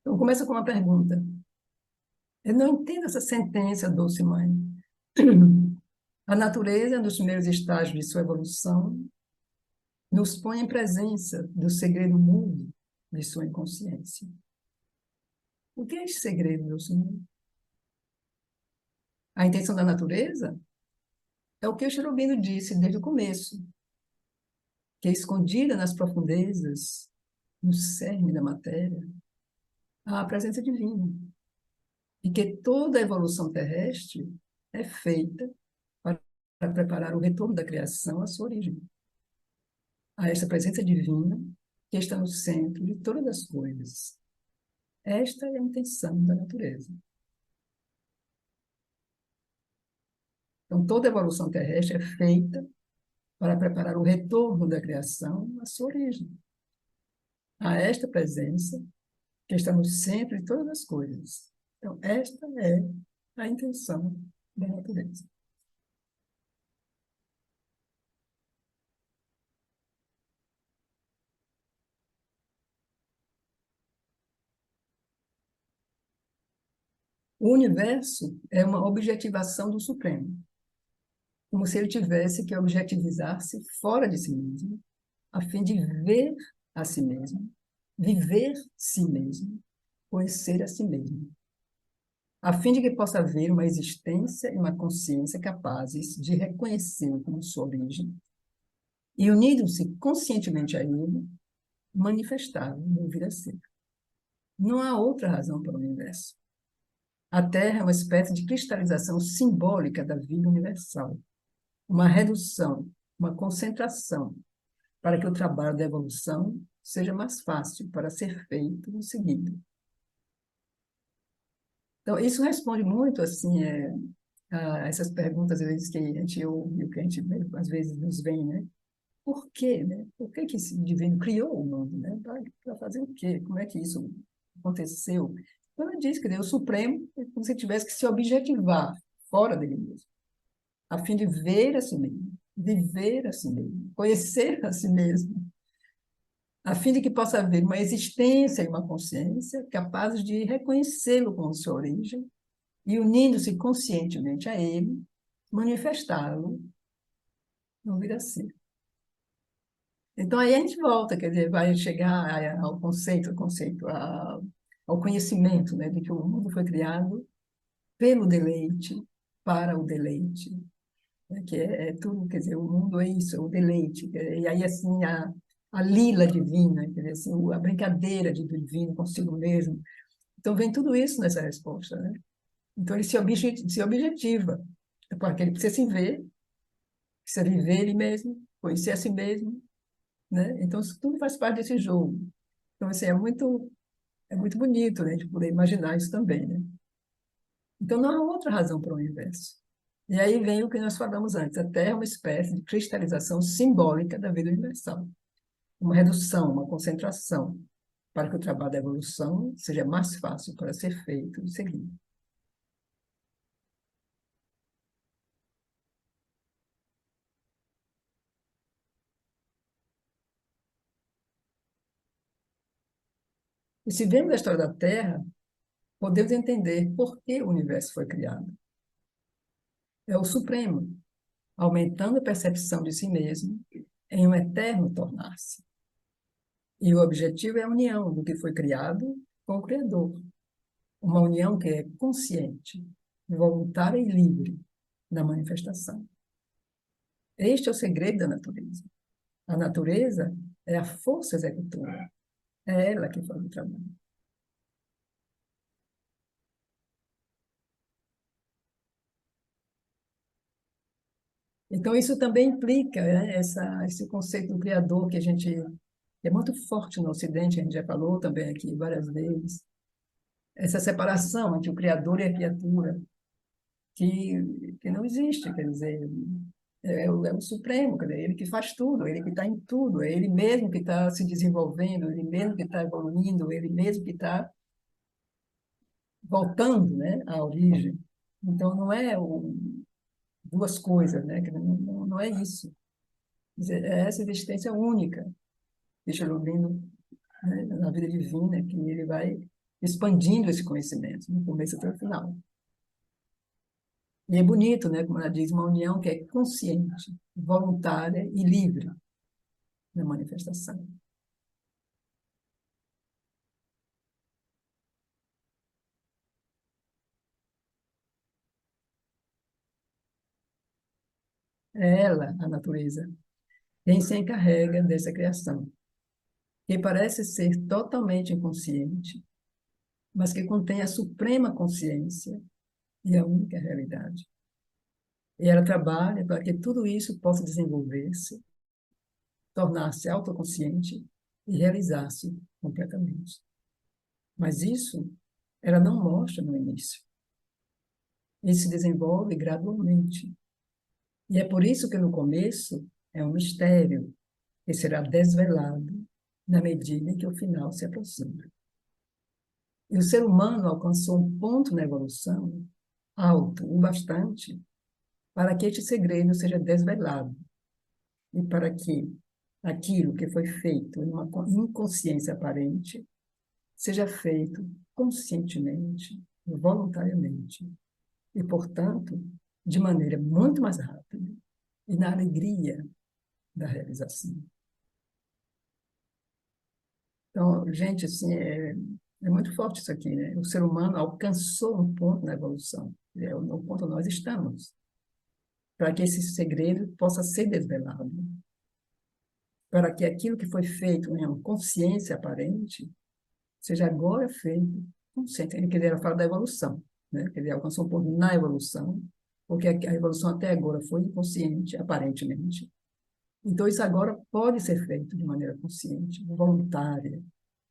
[SPEAKER 1] Então, começa com uma pergunta. Eu não entendo essa sentença, doce mãe. A natureza, nos primeiros estágios de sua evolução, nos põe em presença do segredo mudo de sua inconsciência. O que é esse segredo, meu senhor? A intenção da natureza é o que o Cherubino disse desde o começo, que é escondida nas profundezas, no cerne da matéria, há a presença divina. E que toda a evolução terrestre é feita para preparar o retorno da criação à sua origem, a essa presença divina que está no centro de todas as coisas. Esta é a intenção da natureza. Então, toda a evolução terrestre é feita para preparar o retorno da criação à sua origem, a esta presença que está no centro de todas as coisas. Então, esta é a intenção da natureza. O universo é uma objetivação do Supremo, como se ele tivesse que objetivizar-se fora de si mesmo, a fim de ver a si mesmo, viver si mesmo, conhecer a si mesmo, a fim de que possa haver uma existência e uma consciência capazes de reconhecê-lo como sua origem e, unindo-se conscientemente a ele, manifestá-lo no vir a ser. Não há outra razão para o universo. A Terra é uma espécie de cristalização simbólica da vida universal, uma redução, uma concentração, para que o trabalho da evolução seja mais fácil para ser feito no seguinte. Então, isso responde muito assim, a essas perguntas às vezes, que a gente ouve, o que a gente às vezes nos vem, né? Por quê, né? Por que que esse divino criou o mundo, né? Para fazer o quê? Como é que isso aconteceu? Então, ela diz que Deus Supremo é como se tivesse que se objetivar fora dele mesmo, a fim de ver a si mesmo, viver a si mesmo, conhecer a si mesmo, a fim de que possa haver uma existência e uma consciência capazes de reconhecê-lo como sua origem e, unindo-se conscientemente a ele, manifestá-lo no vir a ser. Então, aí a gente volta, quer dizer, vai chegar ao conceito, ao conhecimento, né, de que o mundo foi criado pelo deleite, para o deleite, né, que é tudo, quer dizer, o mundo é isso, é o deleite. E aí, assim, a lila divina, quer dizer, assim, a brincadeira de divino consigo mesmo. Então, vem tudo isso nessa resposta, né? Então, ele se objetiva, porque ele precisa se ver, precisa viver ele mesmo, conhecer a si mesmo, né? Então, isso tudo faz parte desse jogo. Então, assim, é muito bonito, né, de poder imaginar isso também, né? Então, não há outra razão para o universo. E aí vem o que nós falamos antes: a Terra é uma espécie de cristalização simbólica da vida universal, uma redução, uma concentração, para que o trabalho da evolução seja mais fácil para ser feito e seguido. E se vemos a história da Terra, podemos entender por que o universo foi criado. É o Supremo, aumentando a percepção de si mesmo em um eterno tornar-se. E o objetivo é a união do que foi criado com o Criador. Uma união que é consciente, voluntária e livre na manifestação. Este é o segredo da natureza. A natureza é a força executora. É ela que faz o trabalho. Então, isso também implica, né, esse conceito do Criador que a gente é muito forte no Ocidente, a gente já falou também aqui várias vezes, essa separação entre o Criador e a criatura, que não existe, quer dizer, é o Supremo, quer dizer, ele que faz tudo, ele que está em tudo, é ele mesmo que está se desenvolvendo, ele mesmo que está evoluindo, ele mesmo que está voltando, né, à origem. Então, não é duas coisas, né, não é isso. Quer dizer, é essa existência única de Cherubino, né, na vida divina, que ele vai expandindo esse conhecimento, do começo até o final. E é bonito, né, como ela diz, uma união que é consciente, voluntária e livre na manifestação. É ela, a natureza, quem se encarrega dessa criação, que parece ser totalmente inconsciente, mas que contém a suprema consciência e a única realidade. E ela trabalha para que tudo isso possa desenvolver-se, tornar-se autoconsciente e realizar-se completamente. Mas isso ela não mostra no início. Isso se desenvolve gradualmente. E é por isso que no começo é um mistério que será desvelado na medida em que o final se aproxima. E o ser humano alcançou um ponto na evolução alto o bastante para que este segredo seja desvelado e para que aquilo que foi feito em uma inconsciência aparente seja feito conscientemente, voluntariamente e, portanto, de maneira muito mais rápida e na alegria da realização. Então, gente, assim, é muito forte isso aqui, né? O ser humano alcançou um ponto na evolução, é o ponto onde nós estamos, para que esse segredo possa ser desvelado, para que aquilo que foi feito em uma consciência aparente seja agora feito consciente. Ele queria falar da evolução, né? Quer dizer, alcançou um ponto na evolução, porque a evolução até agora foi inconsciente, aparentemente. Então, isso agora pode ser feito de maneira consciente, voluntária,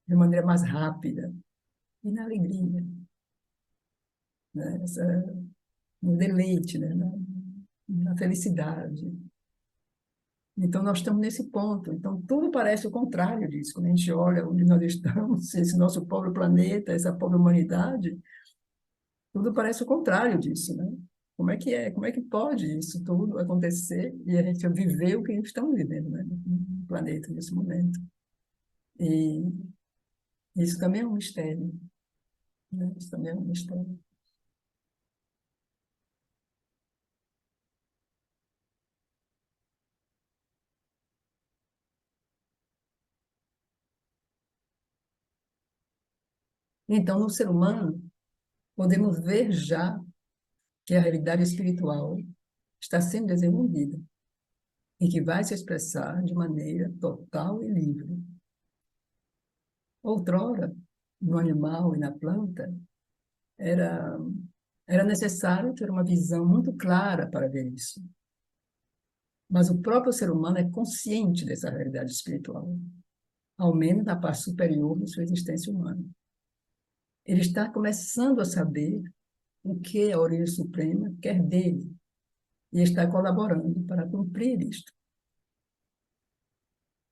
[SPEAKER 1] de maneira mais rápida e na alegria, né? No deleite, né? Na felicidade. Então, nós estamos nesse ponto. Então, tudo parece o contrário disso. Quando a gente olha onde nós estamos, esse nosso pobre planeta, essa pobre humanidade, tudo parece o contrário disso, né? Como é que é? Como é que pode isso tudo acontecer e a gente viver o que a gente está vivendo, né? No planeta, nesse momento. E isso também é um mistério, né? Isso também é um mistério. Então, no ser humano, podemos ver já que a realidade espiritual está sendo desenvolvida e que vai se expressar de maneira total e livre. Outrora, no animal e na planta, era, era necessário ter uma visão muito clara para ver isso. Mas o próprio ser humano é consciente dessa realidade espiritual, ao menos na parte superior de sua existência humana. Ele está começando a saber o que a origem suprema quer dele e está colaborando para cumprir isto.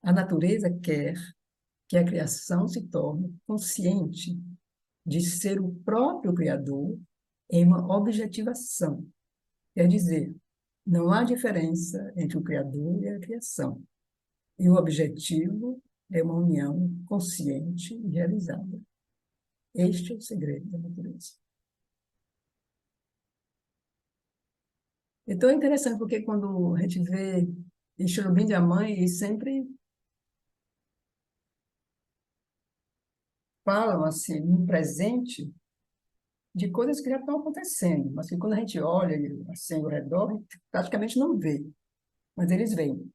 [SPEAKER 1] A natureza quer que a criação se torne consciente de ser o próprio Criador em uma objetivação. Quer dizer, não há diferença entre o Criador e a criação. E o objetivo é uma união consciente e realizada. Este é o segredo da natureza. Então é interessante porque quando a gente vê em Cherubim de Mãe, eles sempre falam assim, no presente, de coisas que já estão acontecendo, mas que quando a gente olha assim ao redor, a gente praticamente não vê, mas eles veem.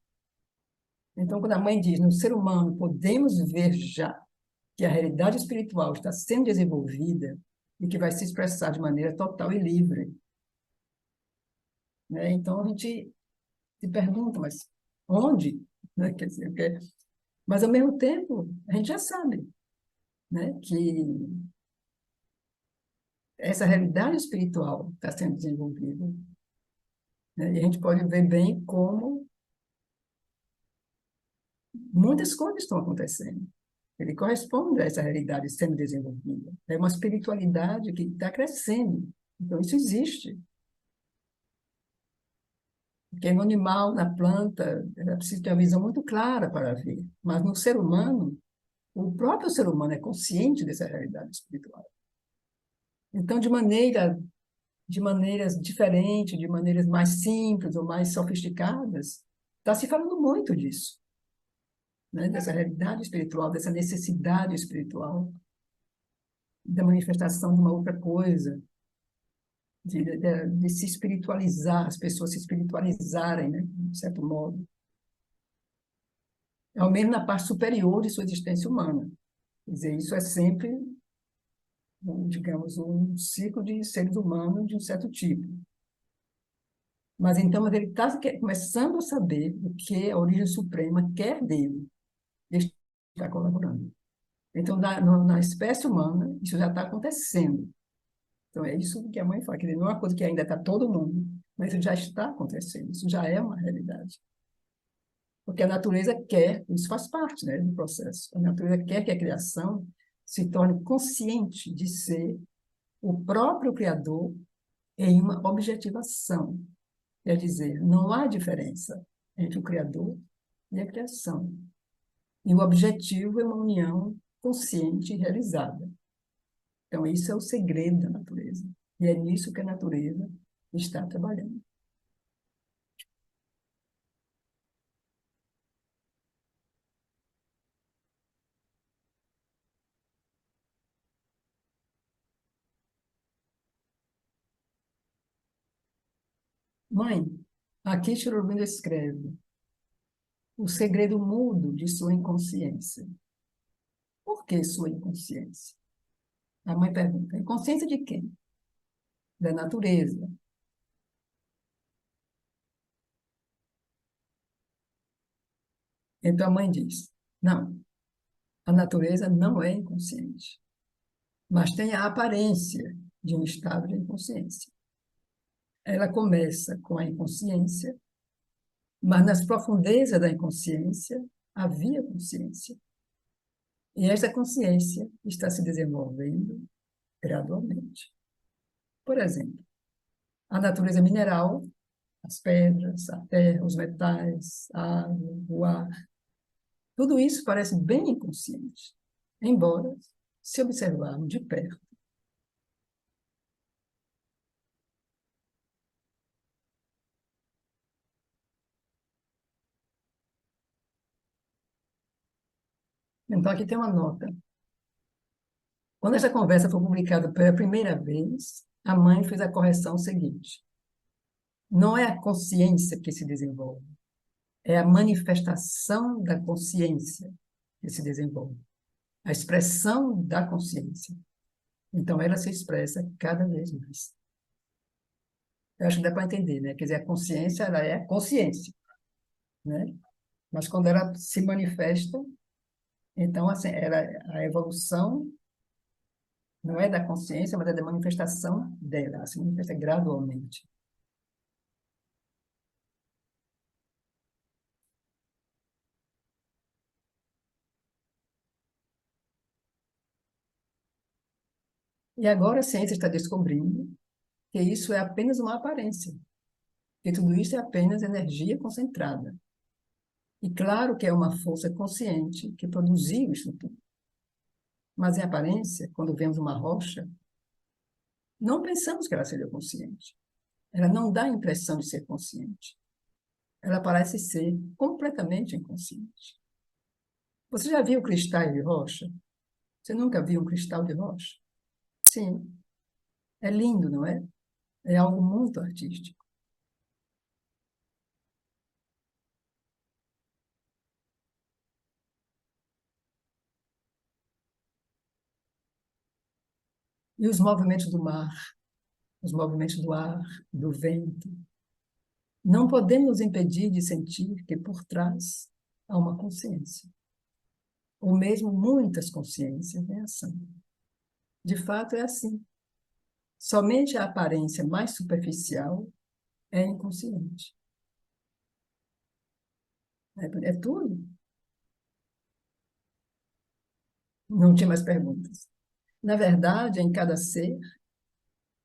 [SPEAKER 1] Então, quando a mãe diz, no ser humano, podemos ver já que a realidade espiritual está sendo desenvolvida e que vai se expressar de maneira total e livre, né? Então, a gente se pergunta, mas onde? Né? Quer dizer, mas, ao mesmo tempo, a gente já sabe, né, que essa realidade espiritual está sendo desenvolvida, né? E a gente pode ver bem como muitas coisas estão acontecendo. Ele corresponde a essa realidade sendo desenvolvida. É uma espiritualidade que está crescendo. Então, isso existe. Porque no animal, na planta, é preciso ter uma visão muito clara para ver. Mas no ser humano, o próprio ser humano é consciente dessa realidade espiritual. Então, de maneiras diferentes, de maneiras mais simples ou mais sofisticadas, está se falando muito disso, né? Dessa realidade espiritual, dessa necessidade espiritual, da manifestação de uma outra coisa, de se espiritualizar, as pessoas se espiritualizarem, né? De certo modo. Ao menos na parte superior de sua existência humana. Quer dizer, isso é sempre, digamos, um ciclo de seres humanos de um certo tipo. Mas então ele está começando a saber o que a origem suprema quer dele. Ele está colaborando. Então, na espécie humana, isso já está acontecendo. Então, é isso que a mãe fala, que não é uma coisa que ainda está todo mundo, mas isso já está acontecendo, isso já é uma realidade. Porque a natureza quer, isso faz parte, né, do processo, a natureza quer que a criação se torne consciente de ser o próprio Criador em uma objetivação. Quer dizer, não há diferença entre o Criador e a criação. E o objetivo é uma união consciente e realizada. Então, isso é o segredo da natureza. E é nisso que a natureza está trabalhando. Mãe, aqui Chirurubim escreve o segredo mudo de sua inconsciência. Por que sua inconsciência? A mãe pergunta, inconsciência de quem? Da natureza. Então a mãe diz, não, a natureza não é inconsciente, mas tem a aparência de um estado de inconsciência. Ela começa com a inconsciência, mas nas profundezas da inconsciência havia consciência. E essa consciência está se desenvolvendo gradualmente. Por exemplo, a natureza mineral, as pedras, a terra, os metais, a água, o ar, tudo isso parece bem inconsciente, embora, se observarmos de perto, então aqui tem uma nota. Quando essa conversa foi publicada pela primeira vez, a mãe fez a correção seguinte: não é a consciência que se desenvolve, é a manifestação da consciência que se desenvolve, a expressão da consciência. Então, ela se expressa cada vez mais. Eu acho que dá para entender, né? Quer dizer, a consciência, ela é a consciência, né? Mas quando ela se manifesta, então, assim, a evolução não é da consciência, mas é da manifestação dela, ela se manifesta gradualmente. E agora a ciência está descobrindo que isso é apenas uma aparência, que tudo isso é apenas energia concentrada. E claro que é uma força consciente que produziu isso tudo. Mas em aparência, quando vemos uma rocha, não pensamos que ela seja consciente. Ela não dá a impressão de ser consciente. Ela parece ser completamente inconsciente. Você já viu cristais de rocha? Você nunca viu um cristal de rocha? Sim, é lindo, não é? É algo muito artístico. E os movimentos do mar, os movimentos do ar, do vento, não podemos nos impedir de sentir que por trás há uma consciência, ou mesmo muitas consciências em ação. De fato, é assim. Somente a aparência mais superficial é inconsciente. É tudo. Não tinha mais perguntas. Na verdade, em cada ser,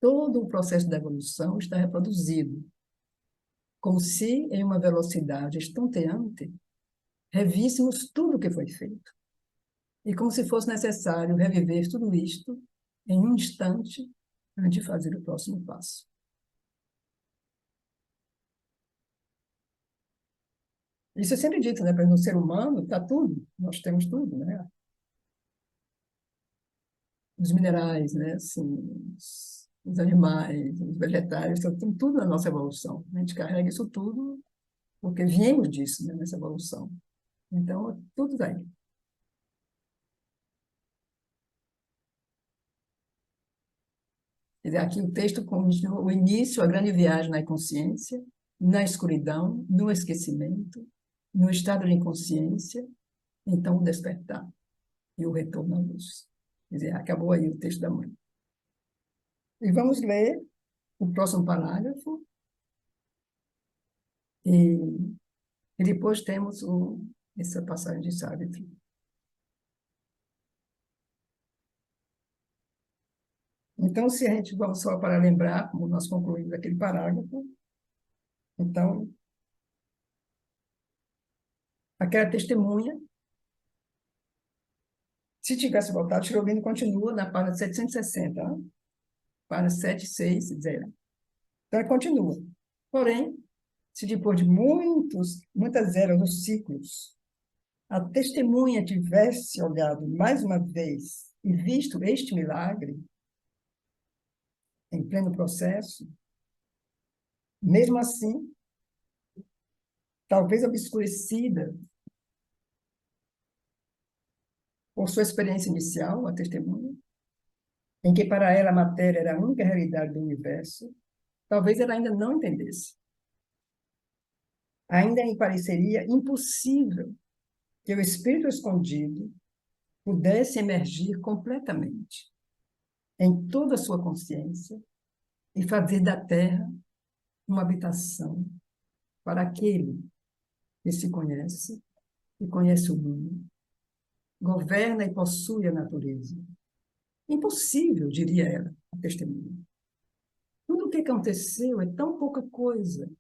[SPEAKER 1] todo o processo da evolução está reproduzido, como se, em uma velocidade estonteante, revíssemos tudo o que foi feito. E como se fosse necessário reviver tudo isto em um instante antes de fazer o próximo passo. Isso é sempre dito, né? Para no ser humano está tudo, nós temos tudo, né? Os minerais, né? Assim, os animais, os vegetais, tem tudo na nossa evolução. A gente carrega isso tudo porque viemos disso, né? Nessa evolução. Então, tudo está aí. Quer dizer, aqui o texto continua o início, a grande viagem na inconsciência, na escuridão, no esquecimento, no estado de inconsciência, então o despertar e o retorno à luz. Quer dizer, acabou aí o texto da mãe. E vamos ler o próximo parágrafo, e, e depois temos essa passagem de Savitri. Então, se a gente, vamos só para lembrar, como nós concluímos aquele parágrafo, então, aquela testemunha, se tivesse voltado, Cherubino continua na página 760, página 760. Então, ele continua. Porém, se depois de muitas eras ou ciclos, a testemunha tivesse olhado mais uma vez e visto este milagre em pleno processo, mesmo assim, talvez obscurecida por sua experiência inicial, a testemunha, em que para ela a matéria era a única realidade do universo, talvez ela ainda não entendesse. Ainda lhe pareceria impossível que o espírito escondido pudesse emergir completamente em toda a sua consciência e fazer da Terra uma habitação para aquele que se conhece e conhece o mundo, governa e possui a natureza. Impossível, diria ela, a testemunha. Tudo o que aconteceu é tão pouca coisa.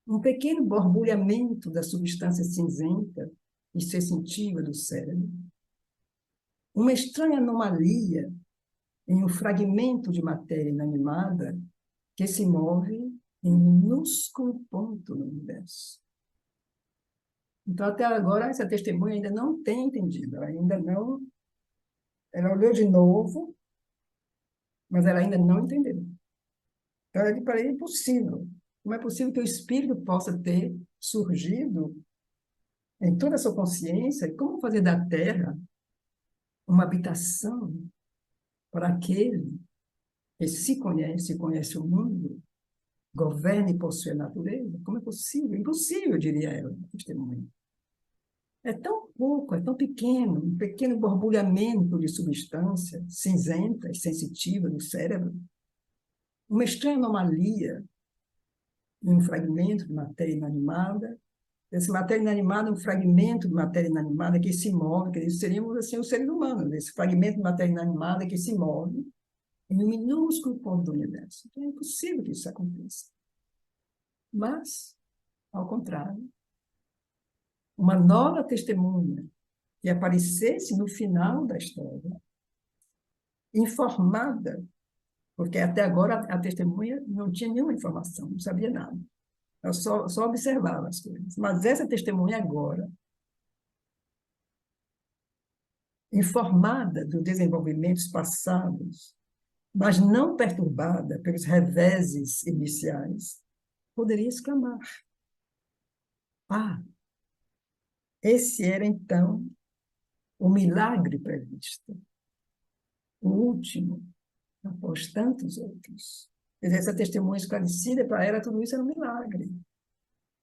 [SPEAKER 1] Um pequeno borbulhamento da substância cinzenta e sensitiva do cérebro, uma estranha anomalia em um fragmento de matéria inanimada que se move em um minúsculo ponto no universo. Então, até agora, essa testemunha ainda não tem entendido, ela ainda não Ela olhou de novo, mas ela ainda não entendeu. Então, ela disse para ele, impossível. Não é possível que o espírito possa ter surgido em toda a sua consciência. E como fazer da Terra uma habitação para aquele que se conhece o mundo, governa e possui a natureza? Como é possível? Impossível, diria ela, testemunha. É tão pouco, é tão pequeno, um pequeno borbulhamento de substância cinzenta e sensitiva do cérebro, uma estranha anomalia em um fragmento de matéria inanimada. Esse matéria inanimada é um fragmento de matéria inanimada que se move, que seríamos assim os seres humanos, esse fragmento de matéria inanimada que se move em um minúsculo ponto do universo. Então, é impossível que isso aconteça. Mas, ao contrário, uma nova testemunha que aparecesse no final da história, informada, porque até agora a testemunha não tinha nenhuma informação, não sabia nada. Ela só observava as coisas. Mas essa testemunha agora, informada dos desenvolvimentos passados, mas não perturbada pelos reveses iniciais, poderia exclamar: ah, esse era então o milagre previsto, o último, após tantos outros. Quer dizer, essa testemunha esclarecida, para ela, tudo isso era um milagre.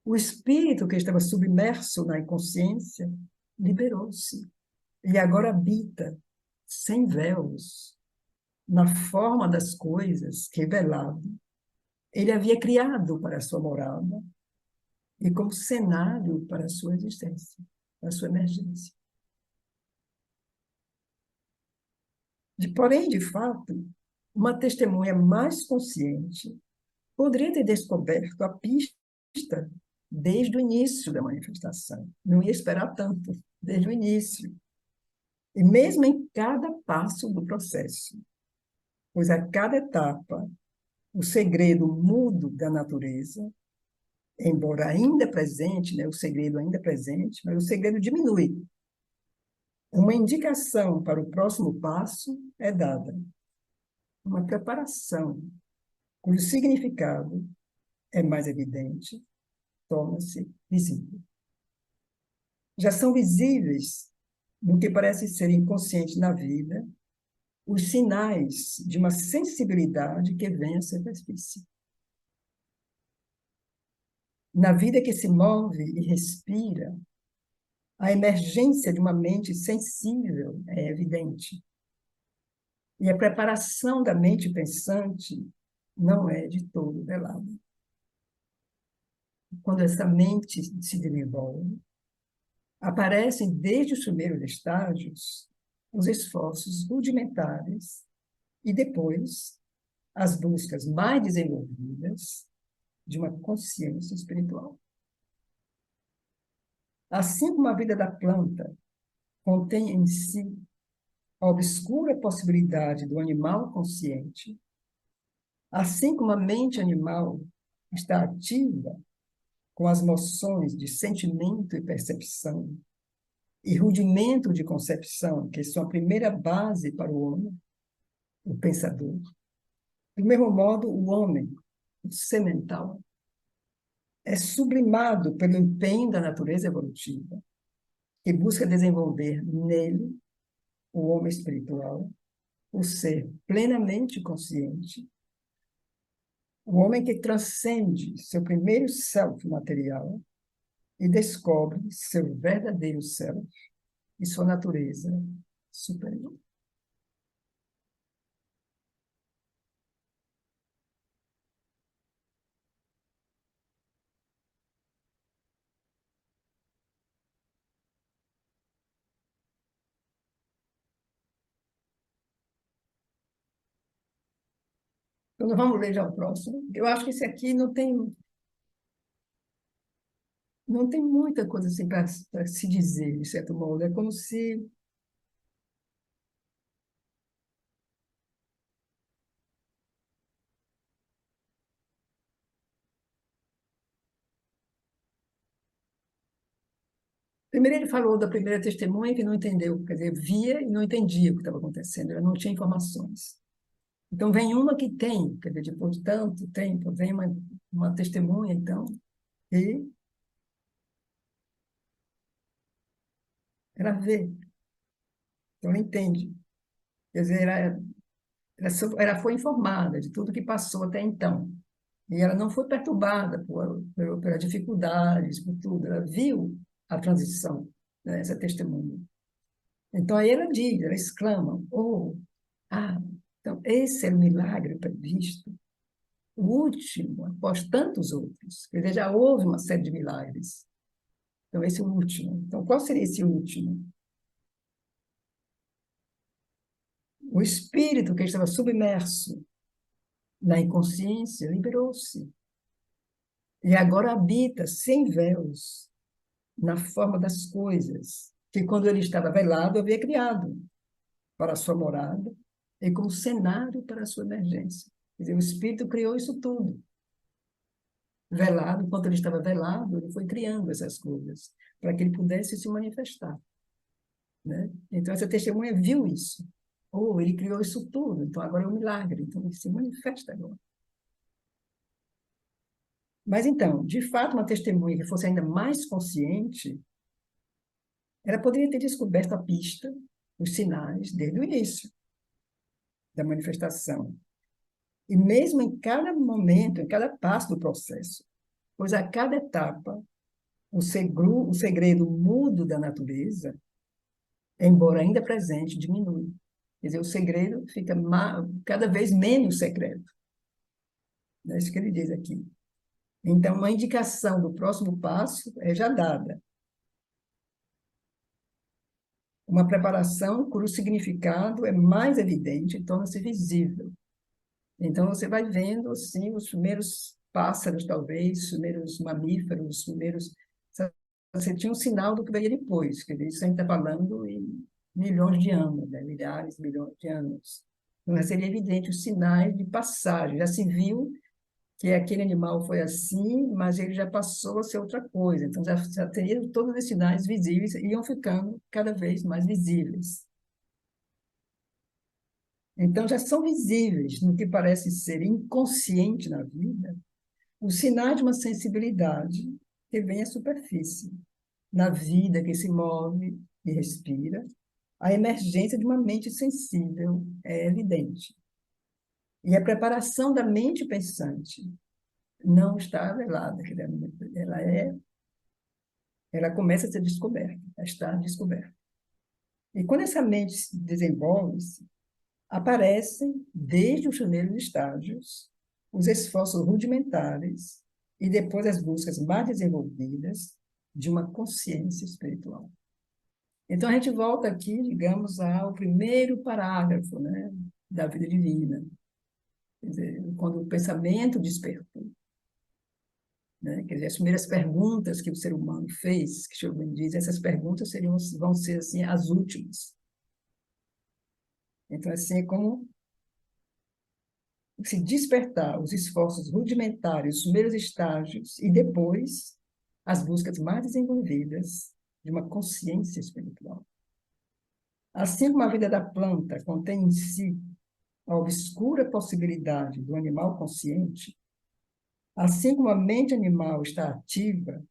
[SPEAKER 1] O espírito que estava submerso na inconsciência liberou-se e agora habita, sem véus, na forma das coisas, revelado. Ele havia criado para a sua morada e como cenário para a sua existência, para a sua emergência. Porém, de fato, uma testemunha mais consciente poderia ter descoberto a pista desde o início da manifestação. Não ia esperar tanto, desde o início. E mesmo em cada passo do processo, pois a cada etapa, o segredo mudo da natureza, embora ainda presente, né, o segredo ainda presente, mas o segredo diminui. Uma indicação para o próximo passo é dada. Uma preparação cujo significado é mais evidente, torna-se visível. Já são visíveis, no que parece ser inconsciente na vida, os sinais de uma sensibilidade que vem à superfície. Na vida que se move e respira, a emergência de uma mente sensível é evidente. E a preparação da mente pensante não é de todo velada. Quando essa mente se desenvolve, aparecem desde os primeiros estágios os esforços rudimentares e depois as buscas mais desenvolvidas de uma consciência espiritual. Assim como a vida da planta contém em si a obscura possibilidade do animal consciente, assim como a mente animal está ativa com as noções de sentimento e percepção e rudimento de concepção, que são a primeira base para o homem, o pensador. Do mesmo modo, o homem, o ser mental, é sublimado pelo empenho da natureza evolutiva, que busca desenvolver nele o homem espiritual, o ser plenamente consciente, o homem que transcende seu primeiro self material e descobre seu verdadeiro self e sua natureza superior. Então, vamos ler já o próximo. Eu acho que esse aqui não tem muita coisa assim para se dizer, de certo modo. É como se Primeiro ele falou da primeira testemunha que não entendeu, quer dizer, via e não entendia o que estava acontecendo, ela não tinha informações. Então vem uma que tem, quer dizer, depois de tanto tempo, vem uma testemunha, então, e ela vê, então ela entende. Quer dizer, ela foi informada de tudo que passou até então. E ela não foi perturbada pelas dificuldades, por tudo. Ela viu a transição, né, essa testemunha. Então, aí ela diz, ela exclama, oh, então esse é o milagre previsto, o último, após tantos outros. Quer dizer, já houve uma série de milagres. Então, esse é o último. Então, qual seria esse último? O espírito que estava submerso na inconsciência liberou-se e agora habita sem véus na forma das coisas que, quando ele estava velado, havia criado para a sua morada e como cenário para a sua emergência. Quer dizer, o Espírito criou isso tudo. Velado, enquanto ele estava velado, ele foi criando essas coisas para que ele pudesse se manifestar, né? Então, essa testemunha viu isso. Oh, ele criou isso tudo, então agora é um milagre, então ele se manifesta agora. Mas então, de fato, uma testemunha que fosse ainda mais consciente, ela poderia ter descoberto a pista, os sinais, desde o início da manifestação. E mesmo em cada momento, em cada passo do processo, pois a cada etapa, o segredo mudo da natureza, embora ainda presente, diminui. Quer dizer, o segredo fica cada vez menos secreto. É isso que ele diz aqui. Então, uma indicação do próximo passo é já dada. Uma preparação cujo significado é mais evidente e torna-se visível. Então, você vai vendo, assim, os primeiros pássaros, talvez, os primeiros mamíferos, os primeiros... Você tinha um sinal do que veio depois, que isso a gente está falando em milhões de anos, né? Milhares, milhões de anos. Então, seria evidente os sinais de passagem. Já se viu que aquele animal foi assim, mas ele já passou a ser outra coisa. Então, já teria todos os sinais visíveis e iam ficando cada vez mais visíveis. Então, já são visíveis no que parece ser inconsciente na vida, os sinais de uma sensibilidade que vem à superfície, na vida que se move e respira, a emergência de uma mente sensível é evidente. E a preparação da mente pensante não está velada, ela começa a ser descoberta, a estar descoberta. E quando essa mente se desenvolve, aparecem, desde os primeiros estágios, os esforços rudimentares e depois as buscas mais desenvolvidas de uma consciência espiritual. Então, a gente volta aqui, digamos, ao primeiro parágrafo, né, da vida divina. Quer dizer, quando o pensamento despertou, né? Quer dizer, as primeiras perguntas que o ser humano fez, que Chopin diz, essas perguntas vão ser assim, as últimas. Então, assim, é como se despertar os esforços rudimentares, os primeiros estágios, e depois as buscas mais desenvolvidas de uma consciência espiritual. Assim como a vida da planta contém em si a obscura possibilidade do animal consciente, assim como a mente animal está ativa,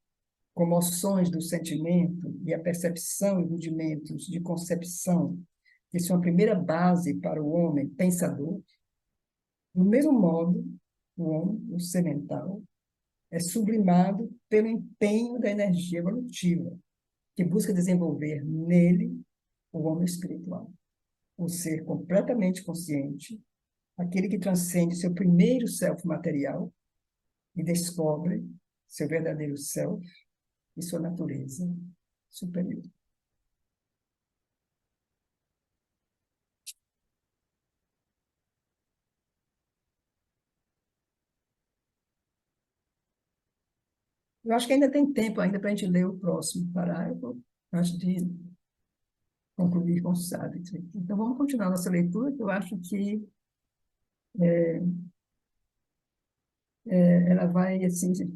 [SPEAKER 1] com moções do sentimento e a percepção e rudimentos de concepção, que são a primeira base para o homem pensador, do mesmo modo, o homem, o ser mental, é sublimado pelo empenho da energia evolutiva, que busca desenvolver nele o homem espiritual, o ser completamente consciente, aquele que transcende seu primeiro self material e descobre seu verdadeiro self e sua natureza superior. Eu acho que ainda tem tempo ainda para a gente ler o próximo parágrafo, antes de concluir com o sábado. Então, vamos continuar nossa leitura, que eu acho que ela vai assim, se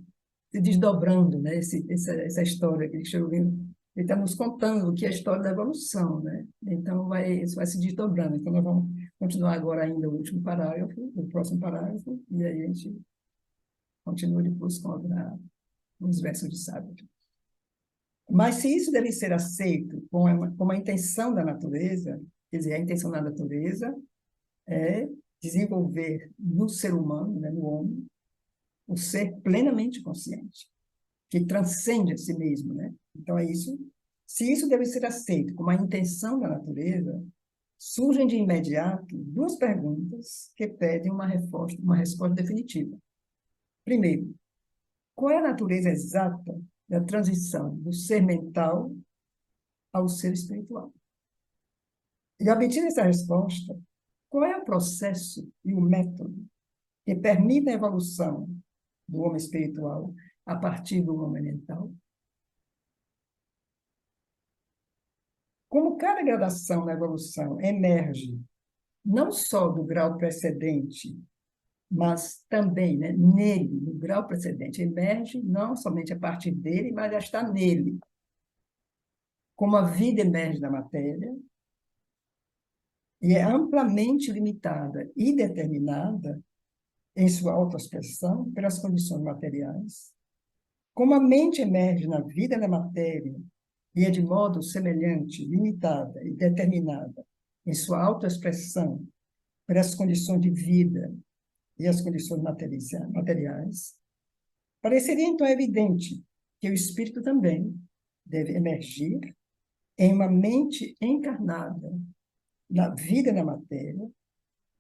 [SPEAKER 1] desdobrando, né? Essa história que ele escreveu. Ele está nos contando o que é a história da evolução, né? Então, isso vai se desdobrando. Então, nós vamos continuar agora ainda o último parágrafo, o próximo parágrafo, e aí a gente continua depois com os versos de sábado. Mas se isso deve ser aceito como a intenção da natureza, quer dizer, a intenção da natureza é desenvolver no ser humano, né, no homem, o ser plenamente consciente, que transcende a si mesmo, né? Então é isso. Se isso deve ser aceito como a intenção da natureza, surgem de imediato duas perguntas que pedem uma resposta definitiva. Primeiro, qual é a natureza exata da transição do ser mental ao ser espiritual? E obtida essa resposta, qual é o processo e o método que permitem a evolução do homem espiritual a partir do homem mental? Como cada gradação na evolução emerge não só do grau precedente, mas também, né, nele, no grau precedente, emerge não somente a partir dele, mas já está nele. Como a vida emerge da matéria, e é amplamente limitada e determinada em sua autoexpressão pelas condições materiais, como a mente emerge na vida da matéria e é de modo semelhante, limitada e determinada em sua autoexpressão pelas condições de vida e as condições materiais, pareceria então evidente que o espírito também deve emergir em uma mente encarnada na vida da matéria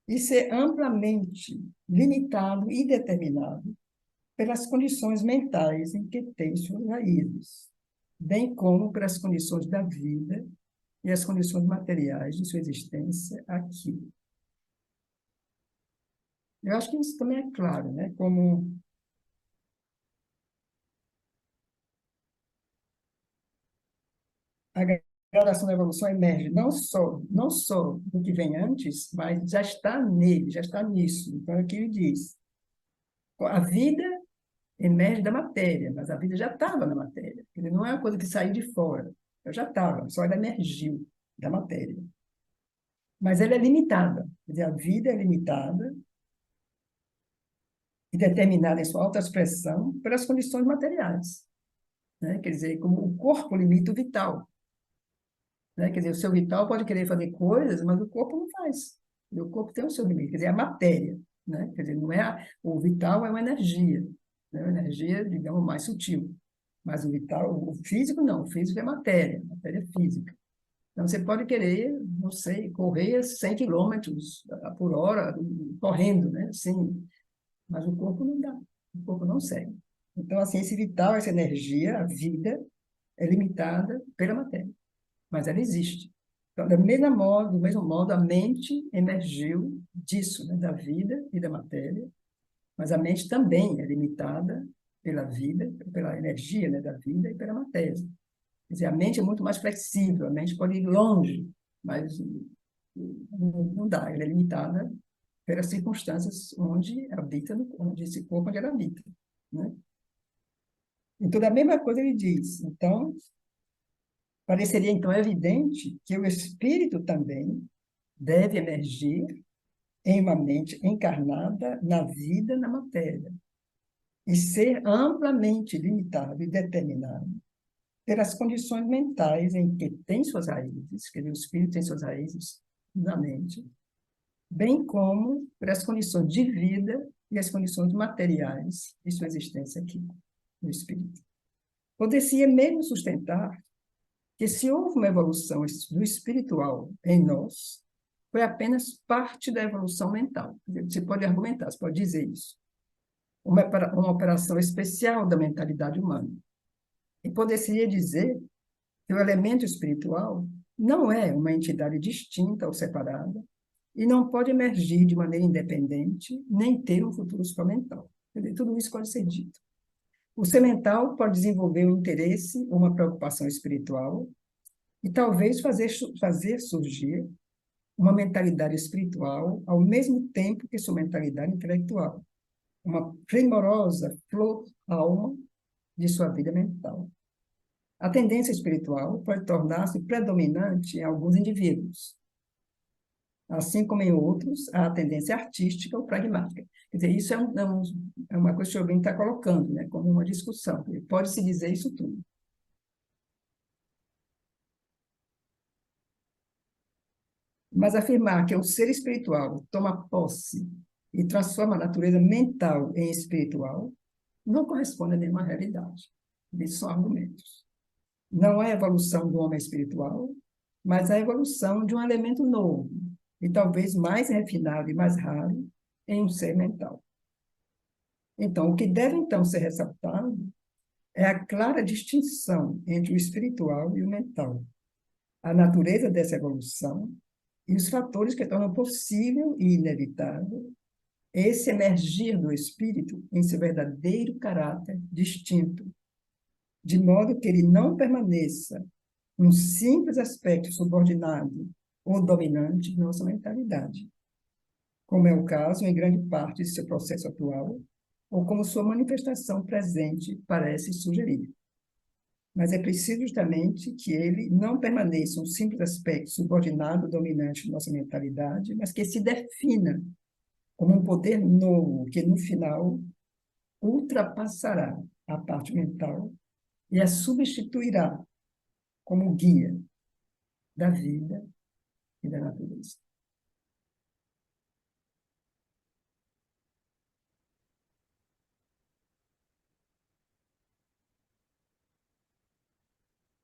[SPEAKER 1] e ser amplamente limitado e determinado pelas condições mentais em que tem suas raízes, bem como pelas condições da vida e as condições materiais de sua existência aqui. Eu acho que isso também é claro, né? Como a gradação da evolução emerge não só do que vem antes, mas já está nele, já está nisso. Então, é o que ele diz. A vida emerge da matéria, mas a vida já estava na matéria. Ele não é uma coisa que saiu de fora. Eu já estava, só ela emergiu da matéria. Mas ela é limitada. Quer dizer, a vida é limitada e determinada em sua autoexpressão pelas condições materiais. Né? Quer dizer, como o corpo limita o vital. Né? Quer dizer, o seu vital pode querer fazer coisas, mas o corpo não faz. E o corpo tem o seu limite, quer dizer, a matéria. Né? Quer dizer, não é o vital é uma energia, né? Uma energia, digamos, mais sutil. Mas o vital, o físico não, o físico é matéria é física. Então, você pode querer, não sei, correr 100 quilômetros por hora, correndo, né? Assim, mas o corpo não dá, o corpo não segue. Então, assim, esse vital, essa energia, a vida, é limitada pela matéria, mas ela existe. Então, do mesmo modo, a mente emergiu disso, né? Da vida e da matéria, mas a mente também é limitada pela vida, pela energia, né? Da vida e pela matéria. Quer dizer, a mente é muito mais flexível, a mente pode ir longe, mas não dá, ela é limitada pelas circunstâncias onde habita, onde esse corpo onde ela habita, né? Então, da mesma coisa ele diz, então, pareceria então evidente que o espírito também deve emergir em uma mente encarnada na vida, na matéria, e ser amplamente limitado e determinado pelas condições mentais em que tem suas raízes, que o espírito tem suas raízes na mente, bem como pelas condições de vida e as condições materiais de sua existência aqui, no espírito. Poder-se mesmo sustentar que se houve uma evolução do espiritual em nós, foi apenas parte da evolução mental. Você pode argumentar, você pode dizer isso. Uma operação especial da mentalidade humana. E poder-se dizer que o elemento espiritual não é uma entidade distinta ou separada e não pode emergir de maneira independente, nem ter um futuro supramental. Tudo isso pode ser dito. O ser mental pode desenvolver um interesse ou uma preocupação espiritual e talvez fazer surgir uma mentalidade espiritual ao mesmo tempo que sua mentalidade intelectual, uma primorosa flor alma de sua vida mental. A tendência espiritual pode tornar-se predominante em alguns indivíduos, assim como em outros, a tendência artística ou pragmática. Quer dizer, isso é uma coisa que o Jobim está colocando, né, como uma discussão. Pode-se dizer isso tudo. Mas afirmar que o ser espiritual toma posse e transforma a natureza mental em espiritual não corresponde a nenhuma realidade. Isso são argumentos. Não é a evolução do homem espiritual, mas a evolução de um elemento novo, e talvez mais refinado e mais raro, em um ser mental. Então, o que deve então ser ressaltado é a clara distinção entre o espiritual e o mental, a natureza dessa evolução e os fatores que tornam possível e inevitável esse emergir do espírito em seu verdadeiro caráter distinto, de modo que ele não permaneça um simples aspecto subordinado ou dominante de nossa mentalidade, como é o caso em grande parte de seu processo atual, ou como sua manifestação presente parece sugerir. Mas é preciso justamente que ele não permaneça um simples aspecto subordinado ou dominante de nossa mentalidade, mas que se defina como um poder novo que, no final, ultrapassará a parte mental e a substituirá como guia da vida e da natureza.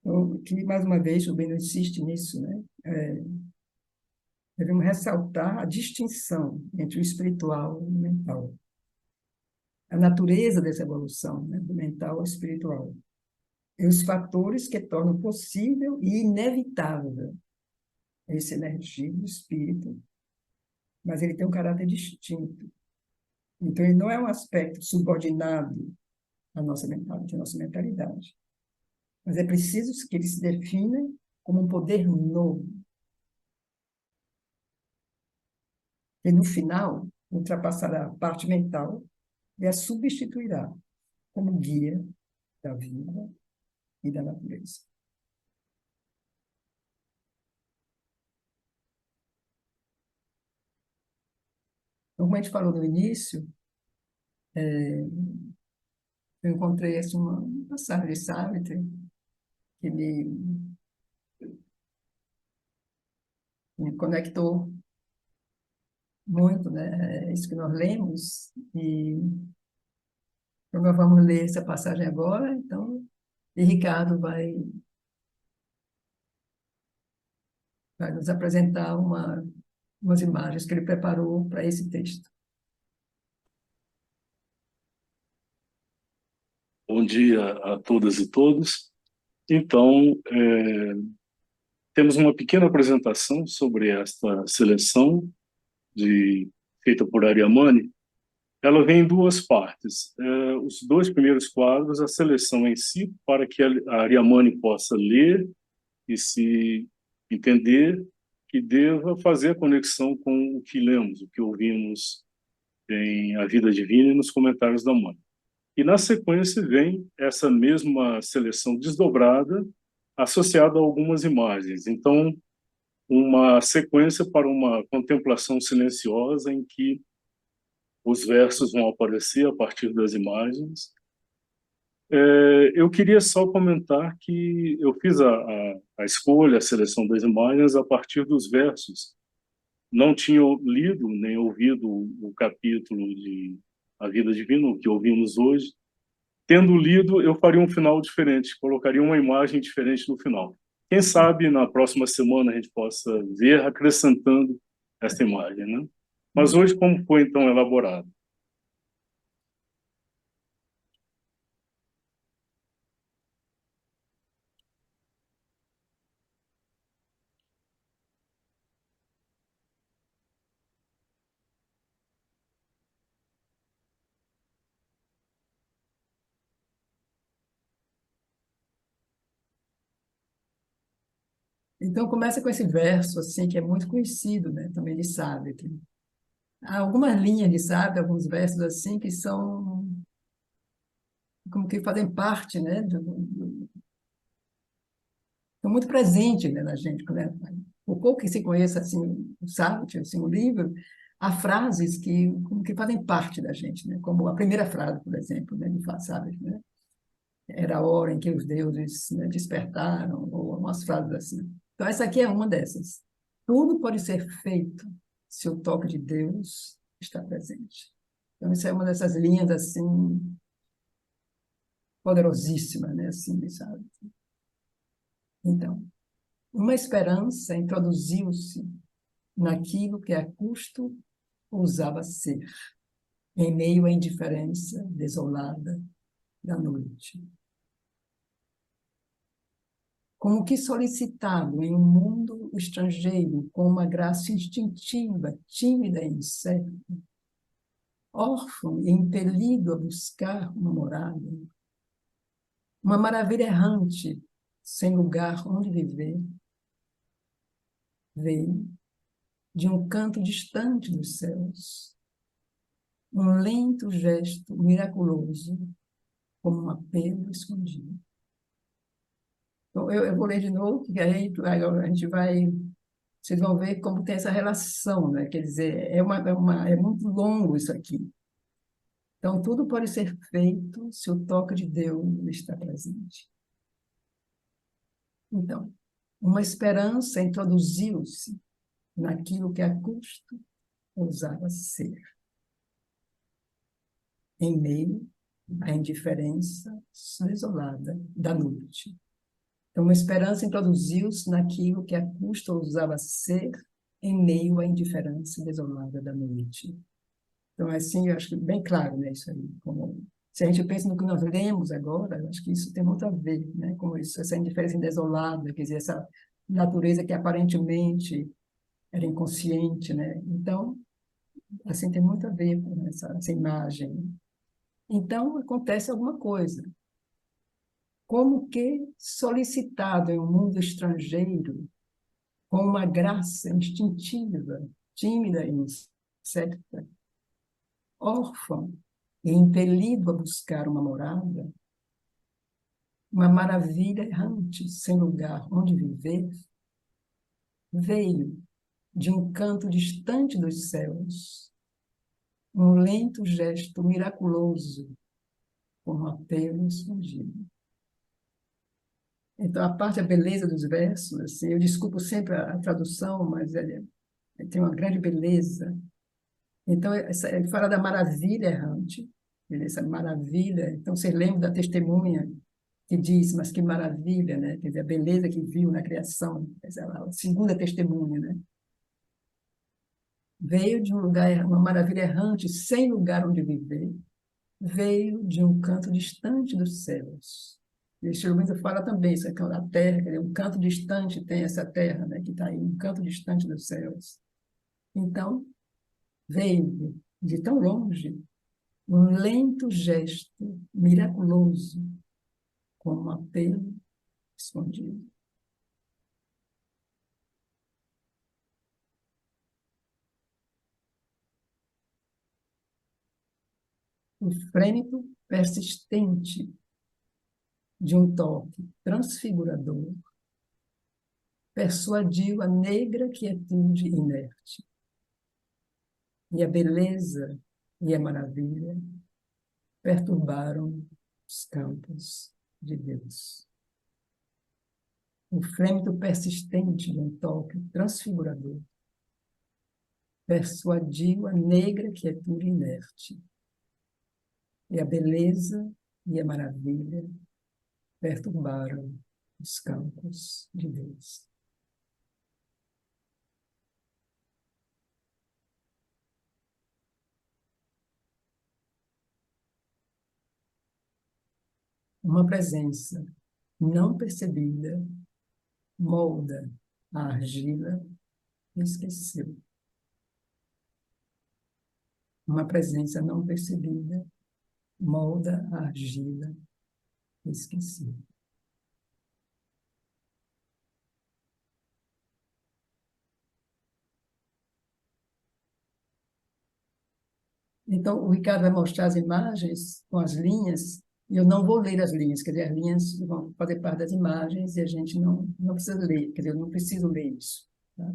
[SPEAKER 1] Então, que, mais uma vez, o Beno insiste nisso, né? Devemos ressaltar a distinção entre o espiritual e o mental. A natureza dessa evolução, né? Do mental ao espiritual. E os fatores que tornam possível e inevitável esse energia do espírito, mas ele tem um caráter distinto. Então, ele não é um aspecto subordinado à nossa mentalidade. Mas é preciso que ele se defina como um poder novo, que no final ultrapassará a parte mental e a substituirá como guia da vida e da natureza. Então, como a gente falou no início, eu encontrei assim, uma passagem de Savitri que me conectou muito, né? É isso que nós lemos, e então nós vamos ler essa passagem agora, então, e Ricardo vai nos apresentar umas imagens que ele preparou para esse texto.
[SPEAKER 2] Bom dia a todas e todos. Então, temos uma pequena apresentação sobre esta seleção feita por Ariamani. Ela vem em duas partes. Os dois primeiros quadros, a seleção em si, para que a Ariamani possa ler e se entender que deva fazer a conexão com o que lemos, o que ouvimos em A Vida Divina e nos comentários da mãe. E, na sequência, vem essa mesma seleção desdobrada, associada a algumas imagens. Então, uma sequência para uma contemplação silenciosa em que os versos vão aparecer a partir das imagens. Eu queria só comentar que eu fiz a escolha, a seleção das imagens a partir dos versos. Não tinha lido nem ouvido o capítulo de A Vida Divina, o que ouvimos hoje. Tendo lido, eu faria um final diferente, colocaria uma imagem diferente no final. Quem sabe na próxima semana a gente possa ver acrescentando essa imagem, né? Mas hoje, como foi então elaborado?
[SPEAKER 1] Então, começa com esse verso, assim, que é muito conhecido, né, também de Savitri. Há algumas linhas de Savitri, alguns versos assim, que são como que fazem parte, né, estão muito presentes, né, na gente, né? O pouco que se conheça assim, o Sartre, assim, o livro, há frases que, como que fazem parte da gente, né? Como a primeira frase, por exemplo, né, de Sartre, né? Era a hora em que os deuses, né, despertaram, ou umas frases assim. Então, essa aqui é uma dessas. Tudo pode ser feito se o toque de Deus está presente. Então, isso é uma dessas linhas, assim, poderosíssimas, né, assim, sabe? Então, uma esperança introduziu-se naquilo que a custo ousava ser, em meio à indiferença desolada da noite. Como que solicitado em um mundo estrangeiro, com uma graça instintiva, tímida e incerta, órfão e impelido a buscar uma morada, uma maravilha errante, sem lugar onde viver, veio de um canto distante dos céus, um lento gesto miraculoso, como um apelo escondido. Então, eu vou ler de novo, porque aí a gente vai. Vocês vão ver como tem essa relação, né? Quer dizer, é muito longo isso aqui. Então, tudo pode ser feito se o toque de Deus está presente. Então, uma esperança introduziu-se naquilo que a custo ousava ser, em meio à indiferença desolada da noite. Então, uma esperança introduziu-se naquilo que a custo ousava ser, em meio à indiferença desolada da noite. Então, assim, eu acho que bem claro, né, isso aí. Como, se a gente pensa no que nós lemos agora, eu acho que isso tem muito a ver, né, com isso, essa indiferença desolada, quer dizer, essa natureza que aparentemente era inconsciente, né? Então, assim, tem muito a ver com essa imagem. Então, acontece alguma coisa. Como que solicitado em um mundo estrangeiro, com uma graça instintiva, tímida e incerta, órfão e impelido a buscar uma morada, uma maravilha errante, sem lugar onde viver, veio de um canto distante dos céus, um lento gesto miraculoso, como um apelo escondido. Então, a parte da beleza dos versos, assim, eu desculpo sempre a tradução, mas ele tem uma grande beleza. Então, ele fala da maravilha errante, essa maravilha. Então, você lembra da testemunha que diz, mas que maravilha, né? Quer dizer, a beleza que viu na criação, essa é a segunda testemunha, né? Veio de um lugar, uma maravilha errante, sem lugar onde viver, veio de um canto distante dos céus. E o Chirubenza fala também, isso aqui é a terra, quer dizer, um canto distante tem essa terra, né, que está aí, um canto distante dos céus. Então, veio de tão longe um lento gesto miraculoso, como um apelo escondido. O frêmito persistente de um toque transfigurador persuadiu a negra quietude inerte. E a beleza e a maravilha perturbaram os campos de Deus. O frêmito persistente de um toque transfigurador persuadiu a negra quietude inerte. E a beleza e a maravilha perturbaram os campos de Deus. Uma presença não percebida molda a argila e esqueceu. Uma presença não percebida molda a argila e esqueceu. Então, o Ricardo vai mostrar as imagens com as linhas, Eu não vou ler as linhas, quer dizer, as linhas vão fazer parte das imagens e a gente não precisa ler, quer dizer, eu não preciso ler isso. Tá?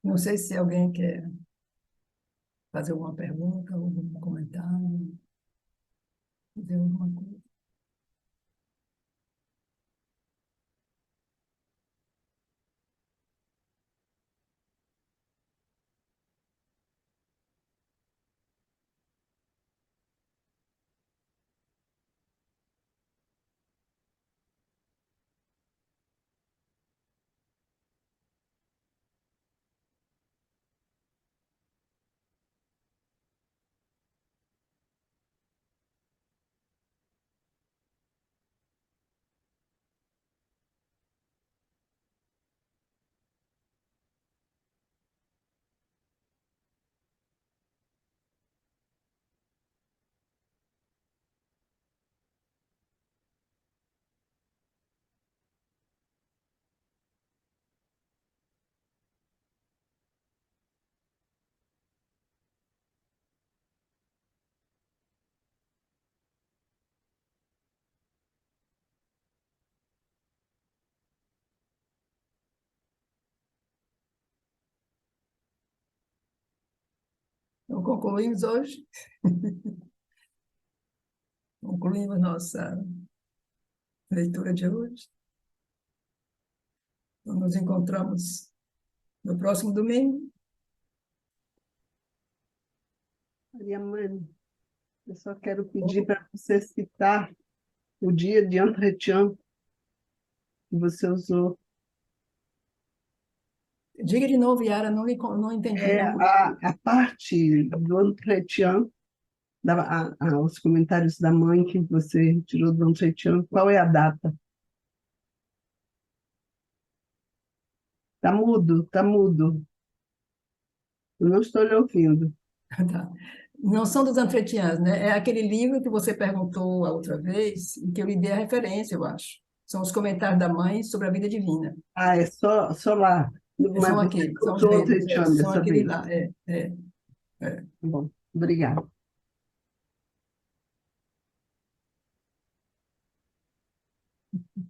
[SPEAKER 1] Não sei se alguém quer fazer alguma pergunta, algum comentário, dizer alguma coisa. Então, concluímos hoje, concluímos nossa leitura de hoje. Então, nos encontramos no próximo domingo.
[SPEAKER 3] Maria Mãe, eu só quero pedir para você citar o dia de entretien que você usou.
[SPEAKER 1] Diga de novo, Yara, não entendi.
[SPEAKER 3] A parte do entretien, os comentários da mãe que você tirou do entretien, qual é a data? Está mudo, está mudo. Eu não estou lhe ouvindo.
[SPEAKER 1] Tá. Não são dos entretiens, né? É aquele livro que você perguntou a outra vez, e que eu lhe dei a referência, eu acho. São os comentários da mãe sobre a vida divina.
[SPEAKER 3] Ah, é só lá. Mas
[SPEAKER 1] São
[SPEAKER 3] você
[SPEAKER 1] aqueles, são os
[SPEAKER 3] usou o
[SPEAKER 1] mesmos,
[SPEAKER 3] entretien
[SPEAKER 1] são
[SPEAKER 3] dessa
[SPEAKER 1] aqueles
[SPEAKER 3] vez.
[SPEAKER 1] lá. É.
[SPEAKER 3] Bom, obrigada.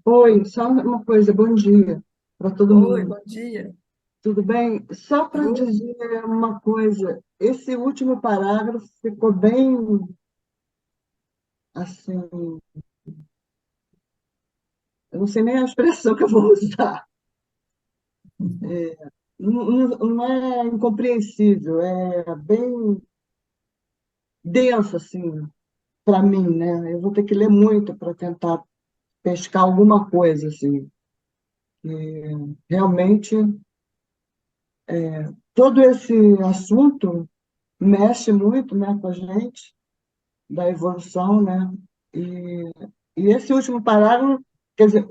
[SPEAKER 4] Oi, só uma coisa, bom dia para todo
[SPEAKER 1] Oi,
[SPEAKER 4] mundo.
[SPEAKER 1] bom dia.
[SPEAKER 4] Tudo bem? Só para
[SPEAKER 1] Oi.
[SPEAKER 4] dizer uma coisa, esse último parágrafo ficou bem assim, eu não sei nem a expressão que eu vou usar. Não é incompreensível, é bem denso assim para mim, né? Eu vou ter que ler muito para tentar pescar alguma coisa assim. Realmente todo esse assunto mexe muito, né, com a gente, da evolução, né? E, e esse último parágrafo, quer dizer,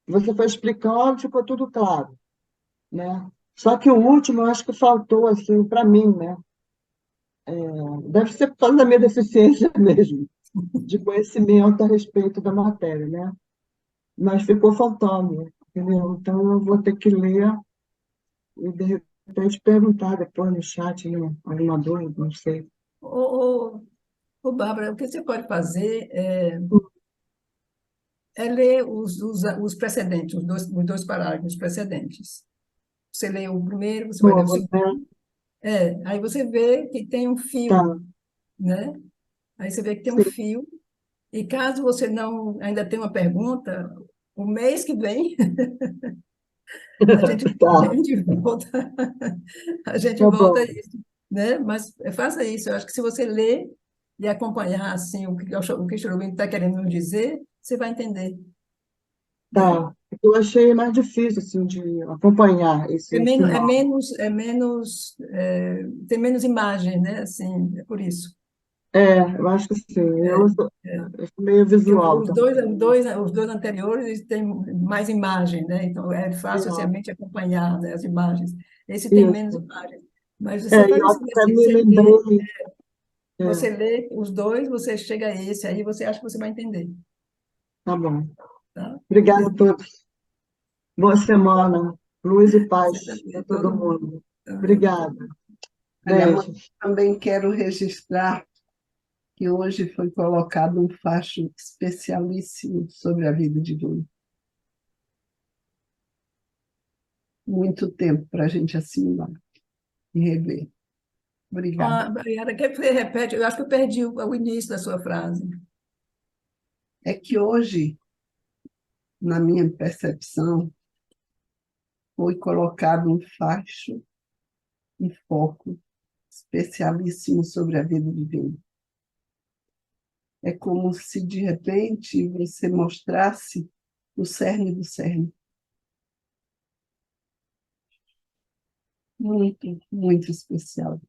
[SPEAKER 4] você foi explicando, ficou tudo claro, né? Só que o último, eu acho que faltou, assim, para mim, né? Deve ser por causa da minha deficiência mesmo, de conhecimento a respeito da matéria, né? Mas ficou faltando, entendeu? Então, eu vou ter que ler e, de repente, perguntar depois no chat, né? Alguma dúvida, não sei.
[SPEAKER 1] Bárbara, o que você pode fazer é ler os precedentes, os dois parágrafos precedentes. Você lê o primeiro, você vai ler o
[SPEAKER 4] Bom,
[SPEAKER 1] segundo.
[SPEAKER 4] né?
[SPEAKER 1] Aí você vê que tem um
[SPEAKER 4] Tá,
[SPEAKER 1] fio, né? Aí você vê que tem um
[SPEAKER 4] sim,
[SPEAKER 1] fio, e caso você não ainda tenha uma pergunta, o mês que vem a gente, a
[SPEAKER 4] tá,
[SPEAKER 1] gente volta, a gente
[SPEAKER 4] tá
[SPEAKER 1] volta a
[SPEAKER 4] bom.
[SPEAKER 1] isso, né? Mas faça isso. Eu acho que se você ler e acompanhar assim o que o Cherubim está querendo nos dizer, você vai entender, né?
[SPEAKER 4] Tá. Eu achei mais difícil assim de acompanhar esse final.
[SPEAKER 1] Tem menos imagem, né? Assim, é por isso.
[SPEAKER 4] Eu acho que sim.
[SPEAKER 1] É, é.
[SPEAKER 4] Eu sou meio
[SPEAKER 1] Porque
[SPEAKER 4] visual também.
[SPEAKER 1] os dois anteriores eles têm mais imagem, né? Então é fácil assim, a
[SPEAKER 4] É,
[SPEAKER 1] mente acompanhar, né, as imagens. Esse tem menos
[SPEAKER 4] isso.
[SPEAKER 1] imagens. Mas você
[SPEAKER 4] E
[SPEAKER 1] faz
[SPEAKER 4] eu
[SPEAKER 1] assim,
[SPEAKER 4] até me
[SPEAKER 1] lê,
[SPEAKER 4] lembrei. É,
[SPEAKER 1] você lê os dois, você chega a esse, aí você acha que você vai entender,
[SPEAKER 4] tá bom.
[SPEAKER 1] tá?
[SPEAKER 4] Obrigada a todos. Boa semana. Luz e
[SPEAKER 1] Você
[SPEAKER 4] paz para
[SPEAKER 1] também,
[SPEAKER 4] todo
[SPEAKER 1] todo mundo
[SPEAKER 4] mundo.
[SPEAKER 1] também.
[SPEAKER 4] Obrigada.
[SPEAKER 3] Olha, mãe,
[SPEAKER 4] Beijos.
[SPEAKER 3] também quero registrar que hoje foi colocado um facho especialíssimo sobre a vida divina. Muito tempo para a gente assimilar e rever. Obrigada.
[SPEAKER 1] Mariana, quer que você repete? Eu acho que eu perdi o início da sua frase.
[SPEAKER 3] É que hoje, na minha percepção, foi colocado um facho, um foco especialíssimo sobre a vida divina. É como se, de repente, você mostrasse o cerne do cerne. Muito, muito especial.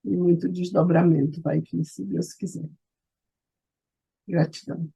[SPEAKER 3] E muito desdobramento vai vir, se Deus quiser. Gratidão.